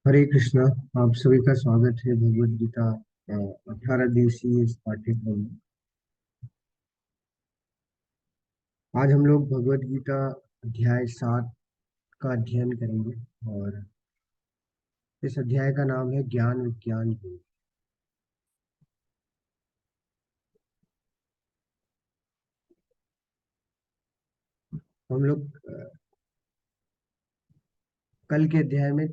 हरे कृष्णा। आप सभी का स्वागत है भगवद गीता 18 दिवसीय इस पाठ्यक्रम में। आज हम लोग भगवद गीता अध्याय 7 का अध्ययन करेंगे और इस अध्याय का नाम है ज्ञान विज्ञान योग। हम लोग कल के अध्याय में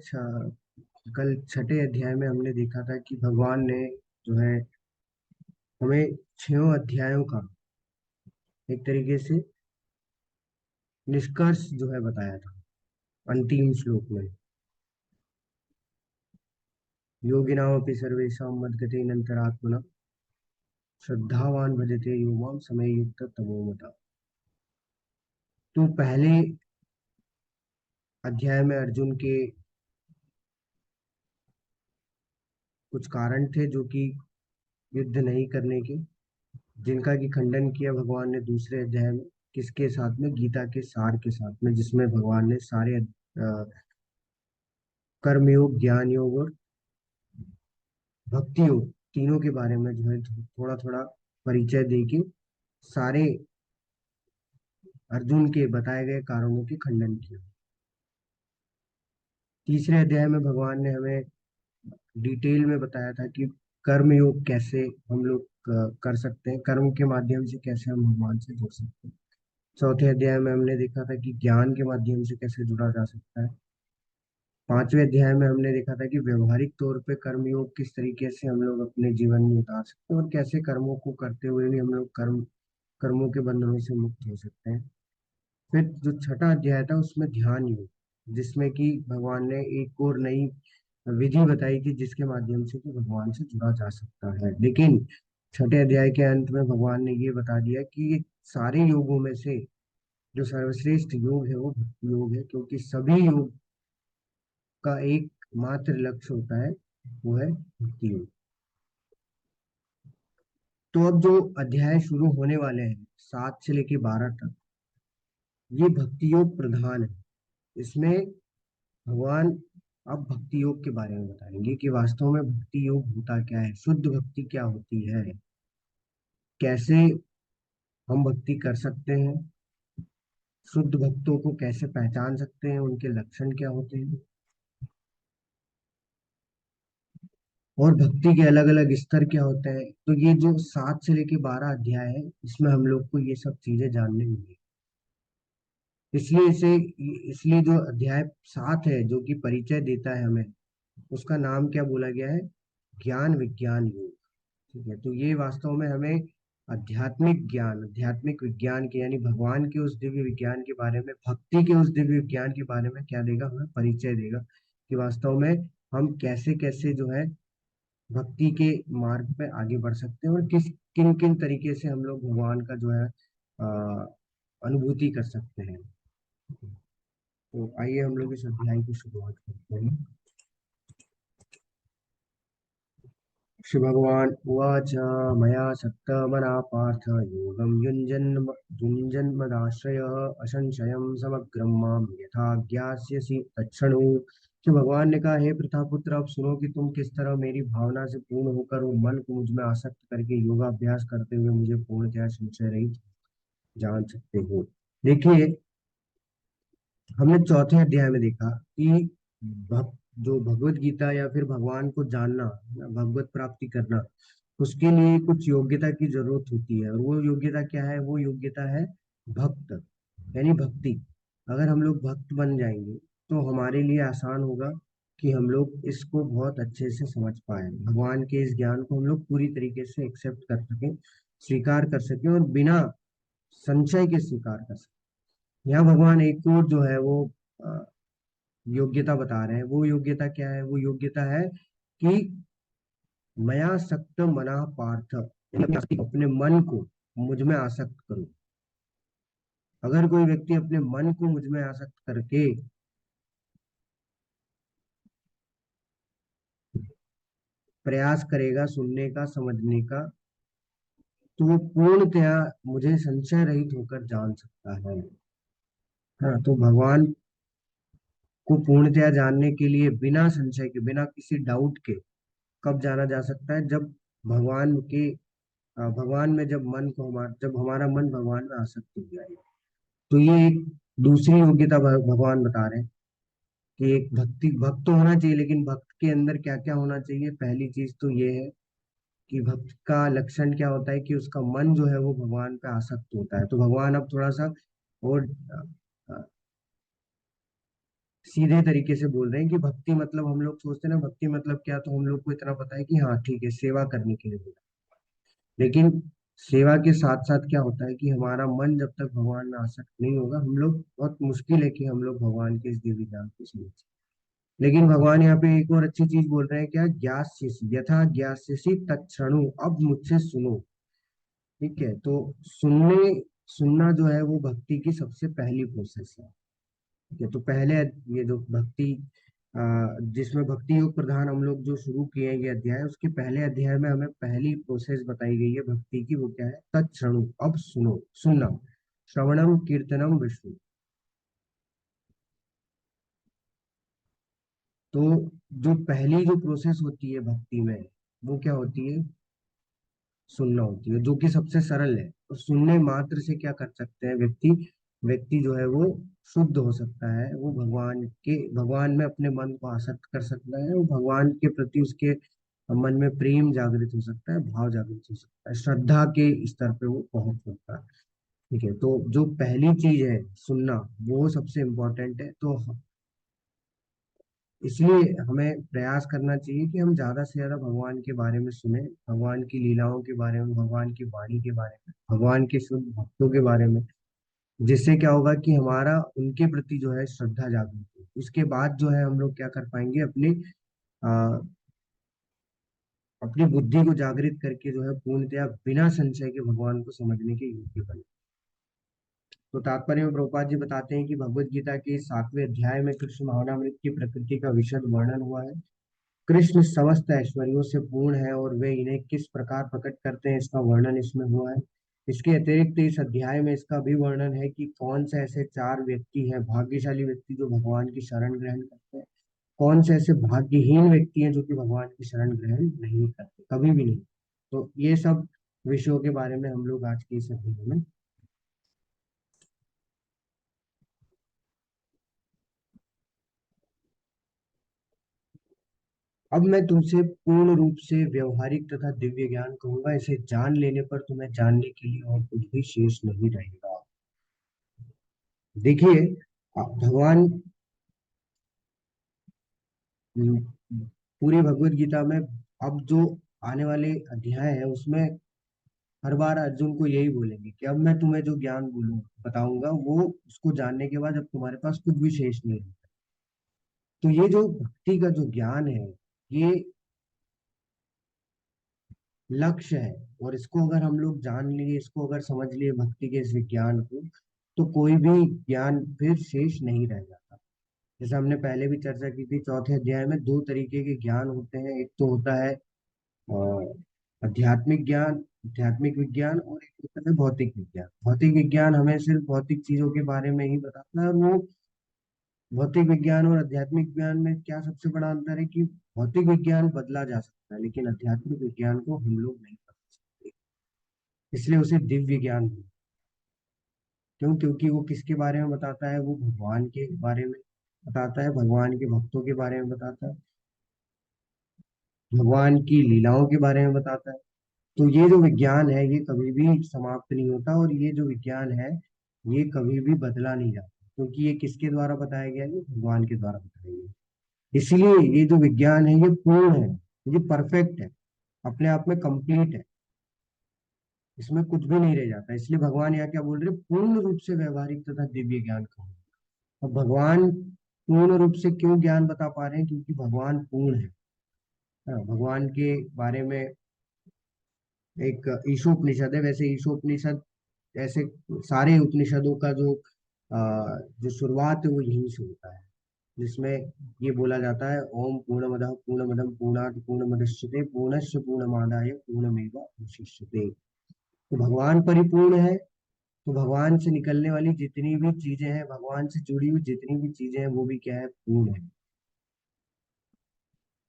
कल छठे अध्याय में हमने देखा था कि भगवान ने जो है हमें 6 अध्यायों का एक तरीके से निष्कर्ष जो है बताया था अंतिम श्लोक में। योगिनामपि सर्वेषां मद्गतेन श्रद्धावान भजते यो माम समय युक्त तमो मता। तो पहले अध्याय में अर्जुन के कुछ कारण थे जो कि युद्ध नहीं करने के, जिनका कि खंडन किया भगवान ने दूसरे अध्याय में। किसके साथ में? गीता के सार के साथ में, जिसमें भगवान ने सारे कर्म योग, ज्ञान योग और भक्ति योग तीनों के बारे में जो है थोड़ा थोड़ा परिचय देके सारे अर्जुन के बताए गए कारणों के खंडन किया। तीसरे अध्याय में भगवान ने हमें डिटेल में बताया था कि कर्म योग कैसे हम लोग कर सकते हैं, कर्म के माध्यम से कैसे हम भगवान से जुड़ सकते हैं। चौथे अध्याय में हमने देखा था कि ज्ञान के माध्यम से कैसे जुड़ा जा सकता है। पांचवें अध्याय में हमने देखा था कि व्यवहारिक तौर पे कर्म योग किस तरीके से हम लोग अपने जीवन में उतार सकते हैं और कैसे कर्मों को करते हुए भी हम लोग कर्मों के बंधनों से मुक्त हो सकते हैं। फिर जो छठा अध्याय था उसमें ध्यान योग, जिसमें कि भगवान ने एक और नई विधि बताई थी जिसके माध्यम से कि भगवान से जुड़ा जा सकता है। लेकिन छठे अध्याय के अंत में भगवान ने ये बता दिया कि ये सारे योगों में से जो सर्वश्रेष्ठ योग है वो भक्ति योग है, क्योंकि सभी योग का एक मात्र लक्ष्य होता है, वो है भक्ति योग। तो अब जो अध्याय शुरू होने वाले हैं 7 से लेके 12 तक, ये भक्ति योग प्रधान है। इसमें भगवान अब भक्ति योग के बारे में बताएंगे कि वास्तव में भक्ति योग होता क्या है, शुद्ध भक्ति क्या होती है, कैसे हम भक्ति कर सकते हैं, शुद्ध भक्तों को कैसे पहचान सकते हैं, उनके लक्षण क्या होते हैं, और भक्ति के अलग अलग स्तर क्या होते हैं। तो ये जो 7 से लेके 12 अध्याय है, इसमें हम लोग को ये सब चीजें जानने मिली। इसलिए इसलिए जो अध्याय 7 है जो कि परिचय देता है हमें, उसका नाम क्या बोला गया है? ज्ञान विज्ञान योग। ठीक है, तो ये वास्तव में हमें आध्यात्मिक ज्ञान, आध्यात्मिक विज्ञान के यानी भगवान के उस दिव्य विज्ञान के बारे में, भक्ति के उस दिव्य विज्ञान के बारे में क्या देगा? हमें परिचय देगा कि वास्तव में हम कैसे कैसे जो है भक्ति के मार्ग पे आगे बढ़ सकते हैं और किस किन किन तरीके से हम लोग भगवान का जो है अनुभूति कर सकते हैं। तो आइए हम लोग इस अध्याय की शुरुआत करते हैं। श्री भगवान उवाच मया सक्तमना पार्थ योगं युञ्जन्मदाश्रयः असंशयं समग्रं मां यथा ज्ञास्यसि तच्छृणु। श्री भगवान ने कहा, हे प्रथापुत्र, अब सुनो कि तुम किस तरह मेरी भावना से पूर्ण होकर वो मन को मुझ में आसक्त करके योगाभ्यास करते हुए मुझे पूर्णतया संशय रहित जान सकते हो। देखिए, हमने चौथे अध्याय में देखा कि जो भगवत गीता या फिर भगवान को जानना या भगवत प्राप्ति करना, उसके लिए कुछ योग्यता की जरूरत होती है। और वो योग्यता क्या है? वो योग्यता है भक्त, यानी भक्ति। अगर हम लोग भक्त बन जाएंगे तो हमारे लिए आसान होगा कि हम लोग इसको बहुत अच्छे से समझ पाए, भगवान के इस ज्ञान को हम लोग पूरी तरीके से एक्सेप्ट कर सकें, स्वीकार कर सकें और बिना संशय के स्वीकार कर सकें। यहाँ भगवान एक और जो है वो अ, योग्यता बता रहे हैं। वो योग्यता क्या है? वो योग्यता है कि मया सक्त मना पार्थ, अपने मन को मुझ में आसक्त करो। अगर कोई व्यक्ति अपने मन को मुझ में आसक्त करके प्रयास करेगा सुनने का, समझने का, तो वो पूर्णतया मुझे संशय रहित होकर जान सकता है। हाँ, तो भगवान को पूर्णतया जानने के लिए बिना संशय के, बिना किसी डाउट के कब जाना जा सकता है? जब भगवान के भगवान में जब मन को हमारा जब हमारा मन भगवान में आसक्त हो जाए। तो ये एक दूसरी योग्यता भगवान बता रहे हैं कि एक भक्त तो होना चाहिए, लेकिन भक्त के अंदर क्या क्या होना चाहिए? पहली चीज तो ये है कि भक्त का लक्षण क्या होता है कि उसका मन जो है वो भगवान पे आसक्त होता है। तो भगवान अब थोड़ा सा और सीधे तरीके से बोल रहे हैं कि भक्ति मतलब, हम लोग सोचते हैं ना भक्ति मतलब क्या, तो हम लोग को इतना पता है कि हाँ ठीक है, सेवा करने के लिए बोला। लेकिन सेवा के साथ साथ क्या होता है कि हमारा मन जब तक भगवान में आसक्त नहीं होगा, हम लोग, बहुत मुश्किल है कि हम लोग भगवान के इस दिव्य ज्ञान को समझ सकें। लेकिन भगवान यहाँ पे एक और अच्छी चीज बोल रहे हैं, क्या? ज्ञास्यसि यथा ज्ञास्यसि तत्क्षणु, अब मुझसे सुनो। ठीक है, तो सुनना जो है वो भक्ति की सबसे पहली प्रोसेस है। ठीक है, तो पहले ये जो भक्ति जिसमें भक्ति योग प्रधान हम लोग जो शुरू किए हैं ये अध्याय, उसके पहले अध्याय में हमें पहली प्रोसेस बताई गई है भक्ति की। वो क्या है? तत्क्षणु, अब सुनो, सुनना। श्रवणम कीर्तनम विष्णु। तो जो पहली जो प्रोसेस होती है भक्ति में, वो क्या होती है? सुनना होती है, जो कि सबसे सरल है। और सुनने मात्र से क्या कर सकते हैं व्यक्ति? व्यक्ति जो है वो शुद्ध हो सकता है, वो भगवान में अपने मन को आसक्त कर सकता है, वो भगवान के प्रति उसके मन में प्रेम जागृत हो सकता है, भाव जागृत हो सकता है, श्रद्धा के स्तर पे वो पहुंच सकता है। ठीक है, तो जो पहली चीज है सुनना, वो सबसे इम्पोर्टेंट है। तो इसलिए हमें प्रयास करना चाहिए कि हम ज्यादा से ज्यादा भगवान के बारे में सुने, भगवान की लीलाओं के बारे में, भगवान की वाणी के बारे में, भगवान के शुद्ध भक्तों के बारे में। जिससे क्या होगा कि हमारा उनके प्रति जो है श्रद्धा जागृत हो। उसके बाद जो है हम लोग क्या कर पाएंगे? आ, अपनी बुद्धि को जागृत करके जो है पूर्णतया बिना संशय के भगवान को समझने के योग्य बने। तो तात्पर्य में प्रभुपाद जी बताते हैं कि भगवत गीता के 7वें अध्याय में कृष्ण भावनामृत की प्रकृति का विशद वर्णन हुआ है। कृष्ण समस्त ऐश्वर्यों से पूर्ण है और वे इन्हें किस प्रकार प्रकट करते हैं, इसका वर्णन इसमें हुआ है। इसके अतिरिक्त इस अध्याय में इसका भी वर्णन है कि कौन से ऐसे 4 व्यक्ति हैं, भाग्यशाली व्यक्ति, जो भगवान की शरण ग्रहण करते हैं। कौन से ऐसे भाग्यहीन व्यक्ति हैं जो कि भगवान की शरण ग्रहण नहीं करते, कभी भी नहीं। तो ये सब विषयों के बारे में हम लोग आज की इस वीडियो में। अब मैं तुमसे पूर्ण रूप से व्यवहारिक तथा दिव्य ज्ञान कहूंगा। इसे जान लेने पर तुम्हें जानने के लिए और कुछ भी शेष नहीं रहेगा। देखिए, भगवान हम्म, पूरी भगवत गीता में अब जो आने वाले अध्याय है उसमें हर बार अर्जुन को यही बोलेंगे कि अब मैं तुम्हें जो ज्ञान बोलूँ बताऊंगा, वो उसको जानने के बाद अब तुम्हारे पास कुछ भी शेष नहीं है। तो ये जो भक्ति का जो ज्ञान है, ये लक्ष्य है। और इसको अगर हम लोग जान लिए, इसको अगर समझ लिए, भक्ति के इस विज्ञान को, तो कोई भी ज्ञान फिर शेष नहीं रह जाता। जैसे हमने पहले भी चर्चा की थी, चौथे अध्याय में 2 तरीके के ज्ञान होते हैं। एक तो होता है आध्यात्मिक ज्ञान, आध्यात्मिक विज्ञान, और एक होता है भौतिक विज्ञान। भौतिक विज्ञान हमें सिर्फ भौतिक चीजों के बारे में ही बताता है। और वो भौतिक विज्ञान और आध्यात्मिक विज्ञान में क्या सबसे बड़ा अंतर है कि भौतिक विज्ञान बदला जा सकता है, लेकिन आध्यात्मिक विज्ञान को हम लोग नहीं बदल सकते। इसलिए उसे दिव्य ज्ञान बोलते हैं। क्यों? क्योंकि वो किसके बारे में बताता है? वो भगवान के बारे में बताता है, भगवान के भक्तों के बारे में बताता है, भगवान की लीलाओं के बारे में बताता है। तो ये जो विज्ञान है ये कभी भी समाप्त नहीं होता, और ये जो विज्ञान है ये कभी भी बदला नहीं जाता, क्योंकि ये किसके द्वारा बताया गया है? ये भगवान के द्वारा बताया गया है। इसलिए ये जो विज्ञान है ये पूर्ण है, ये परफेक्ट है, अपने आप में कंप्लीट है, इसमें कुछ भी नहीं रह जाता। इसलिए भगवान यहाँ क्या बोल रहे हैं? पूर्ण रूप से व्यवहारिक तथा दिव्य ज्ञान का। और भगवान पूर्ण रूप से क्यों ज्ञान बता पा रहे हैं? क्योंकि भगवान पूर्ण है। हाँ, भगवान के बारे में एक ईशोपनिषद है। वैसे ईशोपनिषद, ऐसे सारे उपनिषदों का जो शुरुआत है वो यहीं से होता है, जिसमें ये बोला जाता है, ओम पूर्णमदः पूर्णमिदं पूर्णात् पूर्णमुदच्यते पूर्णस्य पूर्णमादाय पूर्णमेवावशिष्यते। तो भगवान परिपूर्ण है, तो भगवान से निकलने वाली जितनी भी चीजें हैं, भगवान से जुड़ी हुई जितनी भी चीजें हैं, वो भी क्या है, पूर्ण है,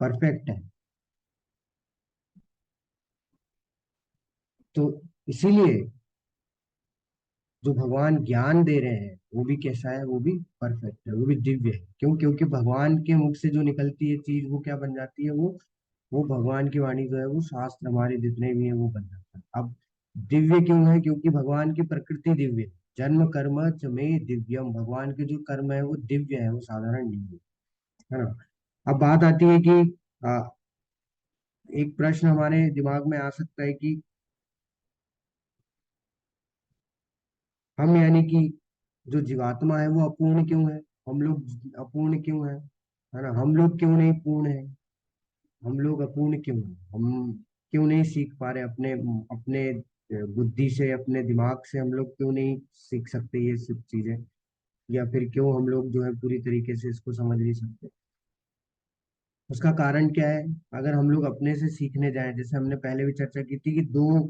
परफेक्ट है। तो इसीलिए जो भगवान ज्ञान दे रहे हैं वो भी कैसा है, वो भी परफेक्ट है, वो भी दिव्य है। क्यों? क्योंकि भगवान के मुख से जो निकलती है चीज, वो क्या बन जाती है, वो भगवान की वाणी जो है, वो शास्त्र हमारे जितने भी हैं वो बन जाता है। अब दिव्य क्यों है? क्योंकि भगवान की प्रकृति दिव्य है। जन्म कर्म च में दिव्यम, भगवान के जो कर्म है वो दिव्य है, वो साधारण नहीं है ना। अब बात आती है कि आ, एक प्रश्न हमारे दिमाग में आ सकता है कि हम यानी कि जो जीवात्मा है वो अपूर्ण क्यों है, हम लोग अपूर्ण क्यों है ना, हम लोग क्यों नहीं पूर्ण है, हम लोग अपूर्ण क्यों हैं, हम क्यों नहीं सीख पा रहे अपने अपने बुद्धि से, अपने दिमाग से हम लोग क्यों नहीं सीख सकते ये सब चीजें, या फिर क्यों हम लोग जो है पूरी तरीके से इसको समझ नहीं सकते। उसका कारण क्या है? अगर हम लोग अपने से सीखने जाएं, जैसे हमने पहले भी चर्चा की थी कि दो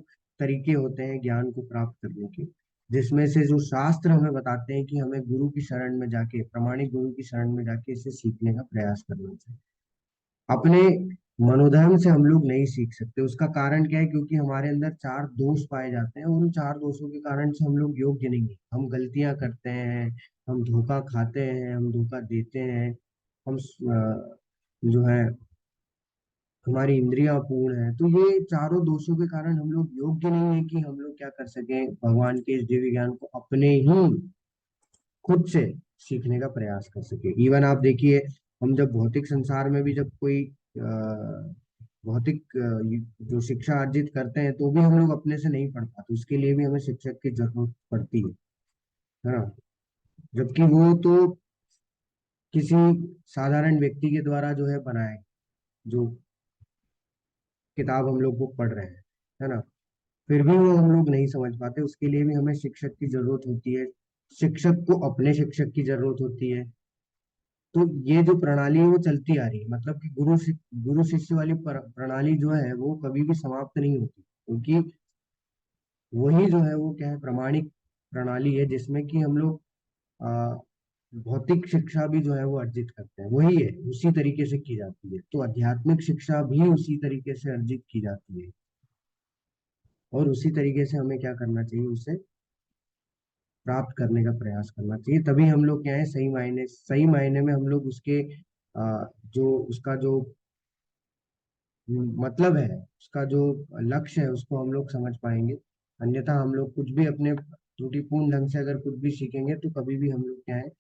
तरीके होते हैं ज्ञान को प्राप्त करने के, जिसमें से जो शास्त्र हमें बताते हैं कि हमें गुरु की शरण में जाके, प्रमाणिक गुरु की शरण में जाके इसे सीखने का प्रयास करना चाहिए। अपने मनोधर्म से हम लोग नहीं सीख सकते। उसका कारण क्या है? क्योंकि हमारे अंदर चार दोष पाए जाते हैं, और उन चार दोषों के कारण से हम लोग योग्य नहीं है। हम गलतियां करते हैं, हम धोखा खाते हैं, हम धोखा देते हैं, हम जो है हमारी इंद्रियां अपूर्ण है। तो ये चारों दोषों के कारण हम लोग योग्य नहीं है कि हम लोग क्या कर सकें, भगवान के इस दिव्य ज्ञान को अपने ही खुद से सीखने का प्रयास कर सके। इवन आप देखिए, हम जब भौतिक संसार में भी जब कोई भौतिक जो शिक्षा अर्जित करते हैं, तो भी हम लोग अपने से नहीं पढ़ पाते, उसके लिए भी हमें शिक्षक की जरूरत पड़ती है ना। जबकि वो तो किसी साधारण व्यक्ति के द्वारा जो है बनाए, जो किताब हम लोग वो पढ़ रहे हैं, है ना, फिर भी वो हम लोग नहीं समझ पाते, उसके लिए भी हमें शिक्षक की जरूरत होती है। शिक्षक को अपने शिक्षक की जरूरत होती है। तो ये जो प्रणाली है वो चलती आ रही है, मतलब कि गुरु शिष्य वाली प्रणाली जो है वो कभी भी समाप्त नहीं होती, क्योंकि वही जो है वो क्या है, प्रमाणिक प्रणाली है, जिसमें कि हम लोग आ, भौतिक शिक्षा भी जो है वो अर्जित करते हैं, वही है, उसी तरीके से की जाती है। तो आध्यात्मिक शिक्षा भी उसी तरीके से अर्जित की जाती है, और उसी तरीके से हमें क्या करना चाहिए, उसे प्राप्त करने का प्रयास करना चाहिए। तभी हम लोग क्या है, सही मायने में हम लोग उसके जो उसका जो मतलब है, उसका जो लक्ष्य है, उसको हम लोग समझ पाएंगे। अन्यथा हम लोग कुछ भी अपने त्रुटिपूर्ण ढंग से अगर कुछ भी सीखेंगे, तो कभी भी हम लोग क्या है,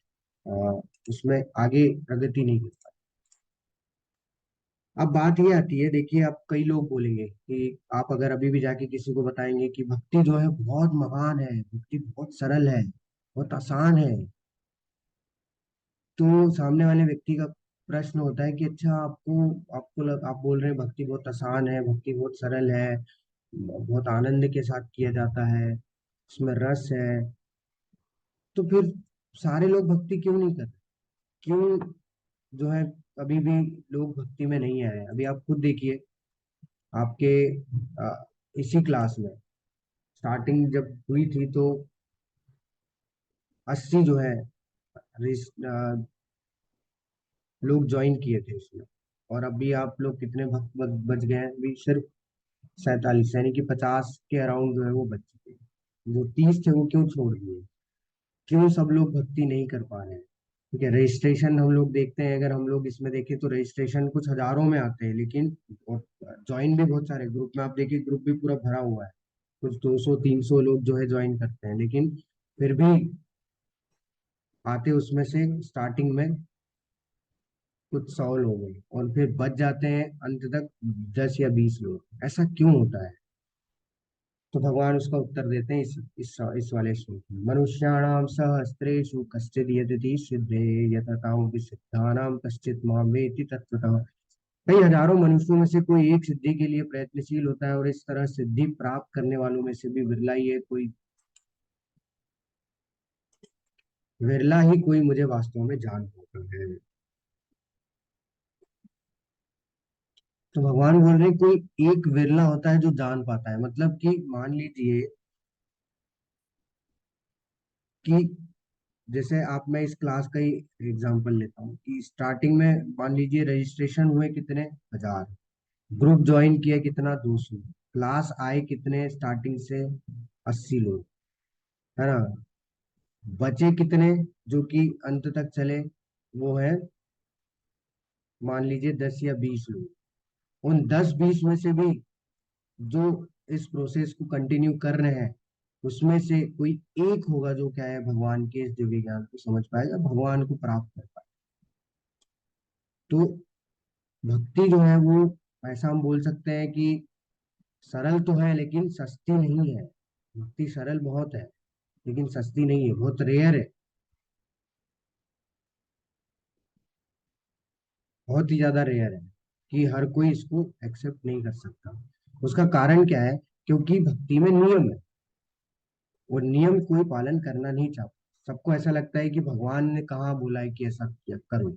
उसमें आगे प्रगति नहीं कर पाए। अब बात ये आती है, देखिए, अब कई लोग बोलेंगे कि आप अगर अभी भी जाके किसी को बताएंगे कि भक्ति जो है बहुत महान है, भक्ति बहुत सरल है, बहुत आसान है, तो सामने वाले व्यक्ति का प्रश्न होता है कि अच्छा, आप बोल रहे हैं भक्ति बहुत आसान है, भक्ति बहुत सरल है, बहुत आनंद के साथ किया जाता है, उसमें रस है, तो फिर सारे लोग भक्ति क्यों नहीं कर रहे? क्यों जो है अभी भी लोग भक्ति में नहीं आए? अभी आप खुद देखिए, आपके इसी क्लास में स्टार्टिंग जब हुई थी, तो 80 जो है लोग ज्वाइन किए थे उसमें, और अभी आप लोग कितने भक्त बच गए हैं? अभी सिर्फ 47, यानी कि 50 के अराउंड जो है वो बच चुके हैं। जो 30 थे वो क्यों छोड़ दिए? क्यों सब लोग भक्ति नहीं कर पा रहे हैं? ठीक है, रजिस्ट्रेशन हम लोग देखते हैं, अगर हम लोग इसमें देखें तो रजिस्ट्रेशन कुछ हजारों में आते हैं, लेकिन ज्वाइन भी बहुत सारे ग्रुप में, आप देखिए ग्रुप भी पूरा भरा हुआ है, कुछ 200 300 लोग जो है ज्वाइन करते हैं, लेकिन फिर भी आते उसमें से स्टार्टिंग में कुछ 100 लोग हैं, और फिर बच जाते हैं अंत तक 10 या 20 लोग। ऐसा क्यों होता है? तो भगवान उसका उत्तर देते हैं इस वाले श्लोक में, मनुष्याणाम सहस्त्रेषु कश्चिद् यदति सिद्धे यततामपि सिद्धानाम कश्चित् मां वेत्ति तत्त्वतः। कई हजारों मनुष्यों में से कोई एक सिद्धि के लिए प्रयत्नशील होता है, और इस तरह सिद्धि प्राप्त करने वालों में से भी विरला ही कोई मुझे वास्तव में जान पाता है। तो भगवान बोल रहे हैं, कोई एक विरला होता है जो जान पाता है, मतलब कि मान लीजिए कि जैसे आप, मैं इस क्लास का ही एग्जांपल लेता हूँ कि स्टार्टिंग में मान लीजिए रजिस्ट्रेशन हुए कितने 1000, ग्रुप ज्वाइन किया कितना 200, क्लास आए कितने स्टार्टिंग से 80 लोग, है ना, बचे कितने जो कि अंत तक चले, वो है मान लीजिए 10 या 20 लोग। उन 10-20 में से भी जो इस प्रोसेस को कंटिन्यू कर रहे हैं, उसमें से कोई एक होगा जो क्या है भगवान के इस दिव्य ज्ञान को समझ पाएगा, भगवान को प्राप्त कर पाएगा। तो भक्ति जो है वो, ऐसा हम बोल सकते हैं कि सरल तो है लेकिन सस्ती नहीं है। भक्ति सरल बहुत है लेकिन सस्ती नहीं है, बहुत रेयर है, बहुत ही ज्यादा रेयर है कि हर कोई इसको एक्सेप्ट नहीं कर सकता। उसका कारण क्या है? क्योंकि भक्ति में नियम है, और नियम कोई पालन करना नहीं चाहता। सबको ऐसा लगता है कि भगवान ने कहाँ बोला है कि ऐसा किया करो।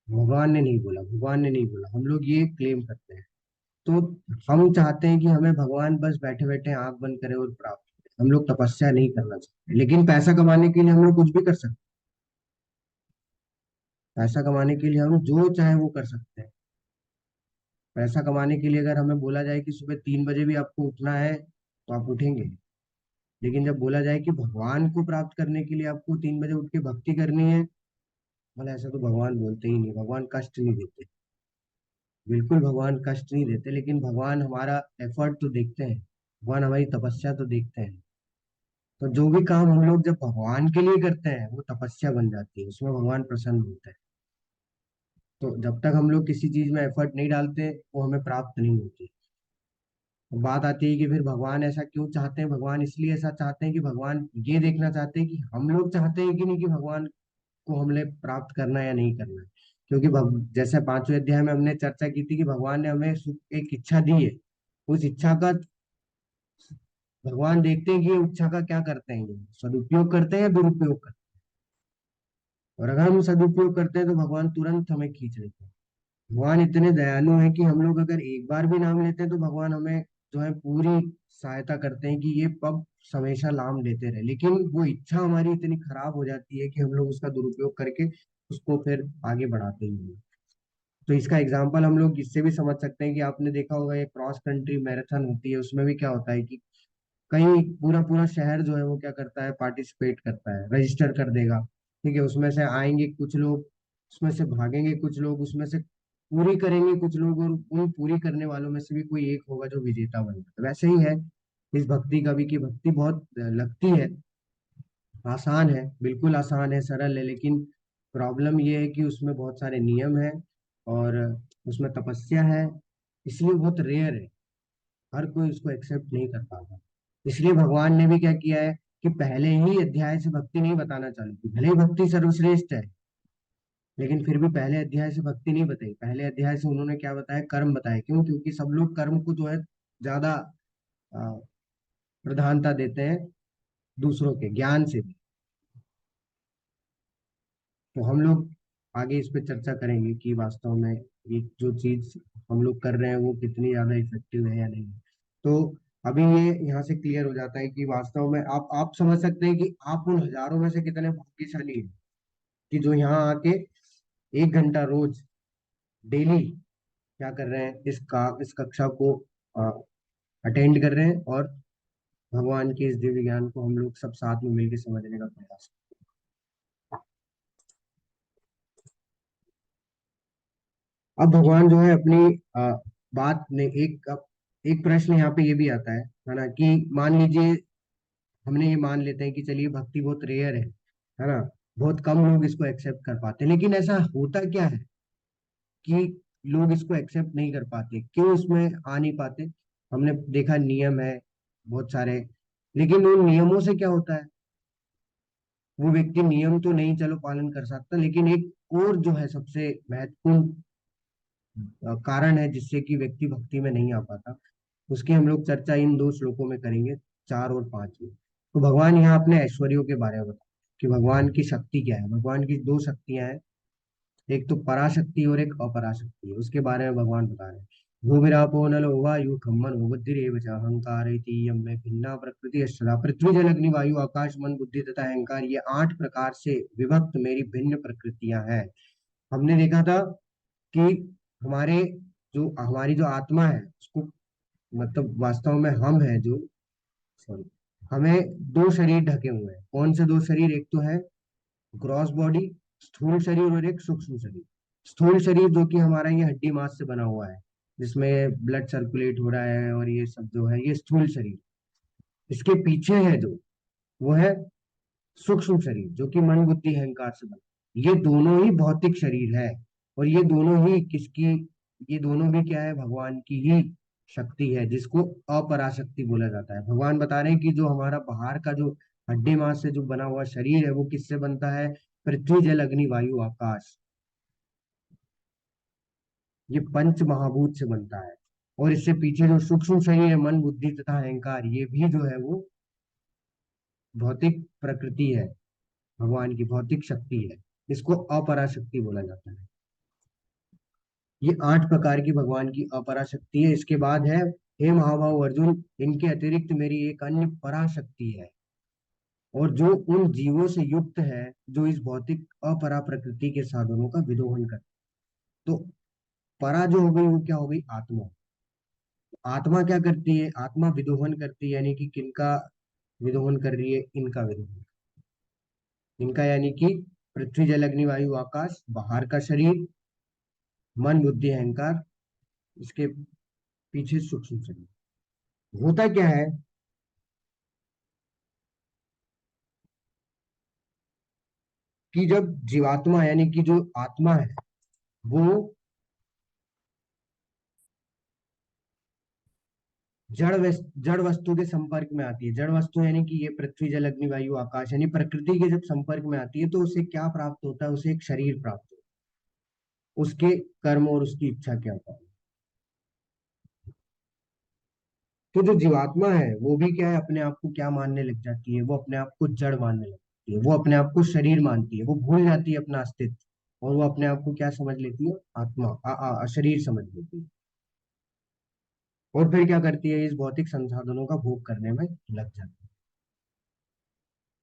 भगवान ने नहीं बोला, भगवान ने नहीं बोला, हम लोग ये क्लेम करते हैं। तो हम चाहते हैं कि हमें भगवान बस बैठे बैठे आंख बंद करे और प्राप्त करे, हम लोग तपस्या नहीं करना चाहते, लेकिन पैसा कमाने के लिए हम लोग कुछ भी कर सकते हैं। पैसा कमाने के लिए हम जो चाहे वो कर सकते हैं। पैसा कमाने के लिए अगर हमें बोला जाए कि सुबह 3 बजे भी आपको उठना है तो आप उठेंगे। लेकिन जब बोला जाए कि भगवान को प्राप्त करने के लिए आपको 3 बजे उठ के भक्ति करनी है, मतलब ऐसा तो भगवान बोलते ही नहीं, भगवान कष्ट नहीं देते। बिल्कुल भगवान कष्ट नहीं देते, लेकिन भगवान हमारा एफर्ट तो देखते हैं, भगवान हमारी तपस्या तो देखते हैं। तो जो भी काम हम लोग जब भगवान के लिए करते हैं वो तपस्या बन जाती है, उसमें भगवान प्रसन्न होते हैं। तो जब तक हम लोग किसी चीज में एफर्ट नहीं डालते वो हमें प्राप्त नहीं होती। तो बात आती है कि फिर भगवान ऐसा क्यों चाहते हैं? भगवान इसलिए ऐसा चाहते हैं कि भगवान ये देखना चाहते हैं कि हम लोग चाहते हैं कि नहीं, कि भगवान को हमने प्राप्त करना है या नहीं करना है। क्योंकि जैसे 5वें अध्याय में हमने चर्चा की थी कि भगवान ने हमें एक इच्छा दी है। उस इच्छा का भगवान देखते हैं कि ये इच्छा का क्या करते हैं, ये सदुपयोग करते हैं या दुरुपयोग करते हैं। और अगर हम सदुपयोग करते हैं तो भगवान तुरंत हमें खींच लेते हैं। भगवान इतने दयालु हैं कि हम लोग अगर एक बार भी नाम लेते हैं तो भगवान हमें जो है पूरी सहायता करते हैं कि ये पब हमेशा नाम लेते रहे। लेकिन वो इच्छा हमारी इतनी खराब हो जाती है कि हम लोग उसका दुरुपयोग करके उसको फिर आगे बढ़ाते ही हैं। तो इसका एग्जाम्पल हम लोग इससे भी समझ सकते हैं कि आपने देखा होगा ये क्रॉस कंट्री मैराथन होती है, उसमें भी क्या होता है कि कहीं पूरा पूरा शहर जो है वो क्या करता है, पार्टिसिपेट करता है, रजिस्टर कर देगा। ठीक है, उसमें से आएंगे कुछ लोग, उसमें से भागेंगे कुछ लोग, उसमें से पूरी करेंगे कुछ लोग, और उन पूरी करने वालों में से भी कोई एक होगा जो विजेता बनेगा। तो वैसे ही है इस भक्ति का भी, कि भक्ति बहुत लगती है, आसान है, बिल्कुल आसान है, सरल है, लेकिन प्रॉब्लम ये है कि उसमें बहुत सारे नियम है, और उसमें तपस्या है, इसलिए बहुत रेयर है, हर कोई उसको एक्सेप्ट नहीं कर पाता। इसलिए भगवान ने भी क्या किया है कि पहले ही अध्याय से भक्ति नहीं बताना चालू की। भले ही भक्ति सर्वश्रेष्ठ है, लेकिन फिर भी पहले अध्याय से भक्ति नहीं बताई। पहले अध्याय से उन्होंने क्या बताया, कर्म बताया। क्यों? क्योंकि सब लोग कर्म को जो है ज्यादा अ, प्रधानता देते हैं दूसरों के ज्ञान से भी। तो हम लोग आगे इस पे चर्चा करेंगे कि वास्तव में ये जो चीज हम लोग कर रहे हैं वो कितनी ज्यादा इफेक्टिव है या नहीं। तो अभी ये यहाँ से क्लियर हो जाता है कि वास्तव में आप समझ सकते हैं कि आप उन हजारों में से कितने भाग्यशाली हैं कि जो यहाँ आके 1 घंटा रोज डेली क्या कर रहे हैं, इस कक्षा को अटेंड कर रहे हैं, और भगवान के इस दिव्य ज्ञान को हम लोग सब साथ में मिलकर समझने का प्रयास। अब भगवान जो है अपनी बात ने एक प्रश्न यहाँ पे ये भी आता है ना, कि मान लीजिए हमने ये मान लेते हैं कि चलिए भक्ति बहुत रेयर है ना, बहुत कम लोग इसको एक्सेप्ट कर पाते हैं। लेकिन ऐसा होता क्या है कि लोग इसको एक्सेप्ट नहीं कर पाते? क्यों इसमें आ नहीं पाते? हमने देखा नियम है बहुत सारे, लेकिन उन नियमों से क्या होता है? वो व्यक्ति नियम तो नहीं चलो पालन कर सकता, लेकिन एक और जो है सबसे महत्वपूर्ण कारण है जिससे कि व्यक्ति भक्ति में नहीं आ पाता, उसकी हम लोग चर्चा इन 2 श्लोकों में करेंगे, 4 और 5 में। तो भगवान यहाँ अपने ऐश्वर्यों के बारे में बता कि भगवान की शक्ति क्या है। भगवान की 2 शक्तियां हैं, एक तो पराशक्ति और एक अपराशक्ति है, उसके बारे में भगवान बता रहे हैं भूमिरापो नलो वायु खम्मन बुद्धिरेव च अहंकार इति यम में भिन्ना प्रकृति सदा। पृथ्वी जल अग्नि वायु आकाश मन बुद्धि तथा अहंकार, ये 8 प्रकार से विभक्त मेरी भिन्न प्रकृतियां हैं। हमने देखा था कि हमारे हमारी जो आत्मा है उसको, मतलब वास्तव में हम है जो, सॉरी, हमें 2 शरीर ढके हुए हैं। कौन से 2 शरीर? एक तो है ग्रॉस बॉडी, स्थूल शरीर, और एक सूक्ष्म शरीर। स्थूल शरीर जो कि हमारा ये हड्डी मांस से बना हुआ है, जिसमें ब्लड सर्कुलेट हो रहा है और ये सब जो है, ये स्थूल शरीर। इसके पीछे है जो, वो है सूक्ष्म शरीर, जो कि मन बुद्धि अहंकार से बना। ये दोनों ही भौतिक शरीर है। और ये दोनों ही किसकी? ये दोनों भी क्या है? भगवान की ही शक्ति है, जिसको अपराशक्ति बोला जाता है। भगवान बता रहे हैं कि जो हमारा बाहर का जो हड्डी मांस से जो बना हुआ शरीर है, वो किससे बनता है? पृथ्वी जल अग्नि वायु आकाश, ये पंच महाभूत से बनता है। और इससे पीछे जो सूक्ष्म शरीर है, मन बुद्धि तथा अहंकार, ये भी जो है वो भौतिक प्रकृति है, भगवान की भौतिक शक्ति है। इसको अपराशक्ति बोला जाता है। ये 8 प्रकार की भगवान की अपराशक्ति है। इसके बाद है, हे महाभाव अर्जुन, इनके अतिरिक्त मेरी एक अन्य पराशक्ति है, और जो उन जीवों से युक्त है जो इस भौतिक अपरा प्रकृति के साधनों का विदोहन कर। तो परा जो हो गई, वो क्या हो गई? आत्मा। आत्मा क्या करती है? आत्मा विदोहन करती है, यानी कि किनका विदोहन कर रही है? इनका विदोहन। इनका यानी कि पृथ्वी जल अग्नि वायु आकाश, बाहर का शरीर, मन बुद्धि अहंकार, इसके पीछे सूक्ष्म शरीर। होता क्या है कि जब जीवात्मा यानी कि जो आत्मा है, वो जड़ वस्तु के संपर्क में आती है। जड़ वस्तु यानी कि ये पृथ्वी जल अग्नि वायु आकाश, यानी प्रकृति के जब संपर्क में आती है, तो उसे क्या प्राप्त होता है? उसे एक शरीर प्राप्त होता है। उसके कर्म और उसकी इच्छा क्या होता है? तो जो जीवात्मा है वो भी क्या है? अपने आप को क्या मानने लग जाती है? वो अपने आप को जड़ मानने लगती है, वो अपने आप को शरीर मानती है, वो भूल जाती है अपना अस्तित्व, और वो अपने आप को क्या समझ लेती है? आत्मा, शरीर समझ लेती है। और फिर क्या करती है? इस भौतिक संसाधनों का भोग करने में लग जाती है।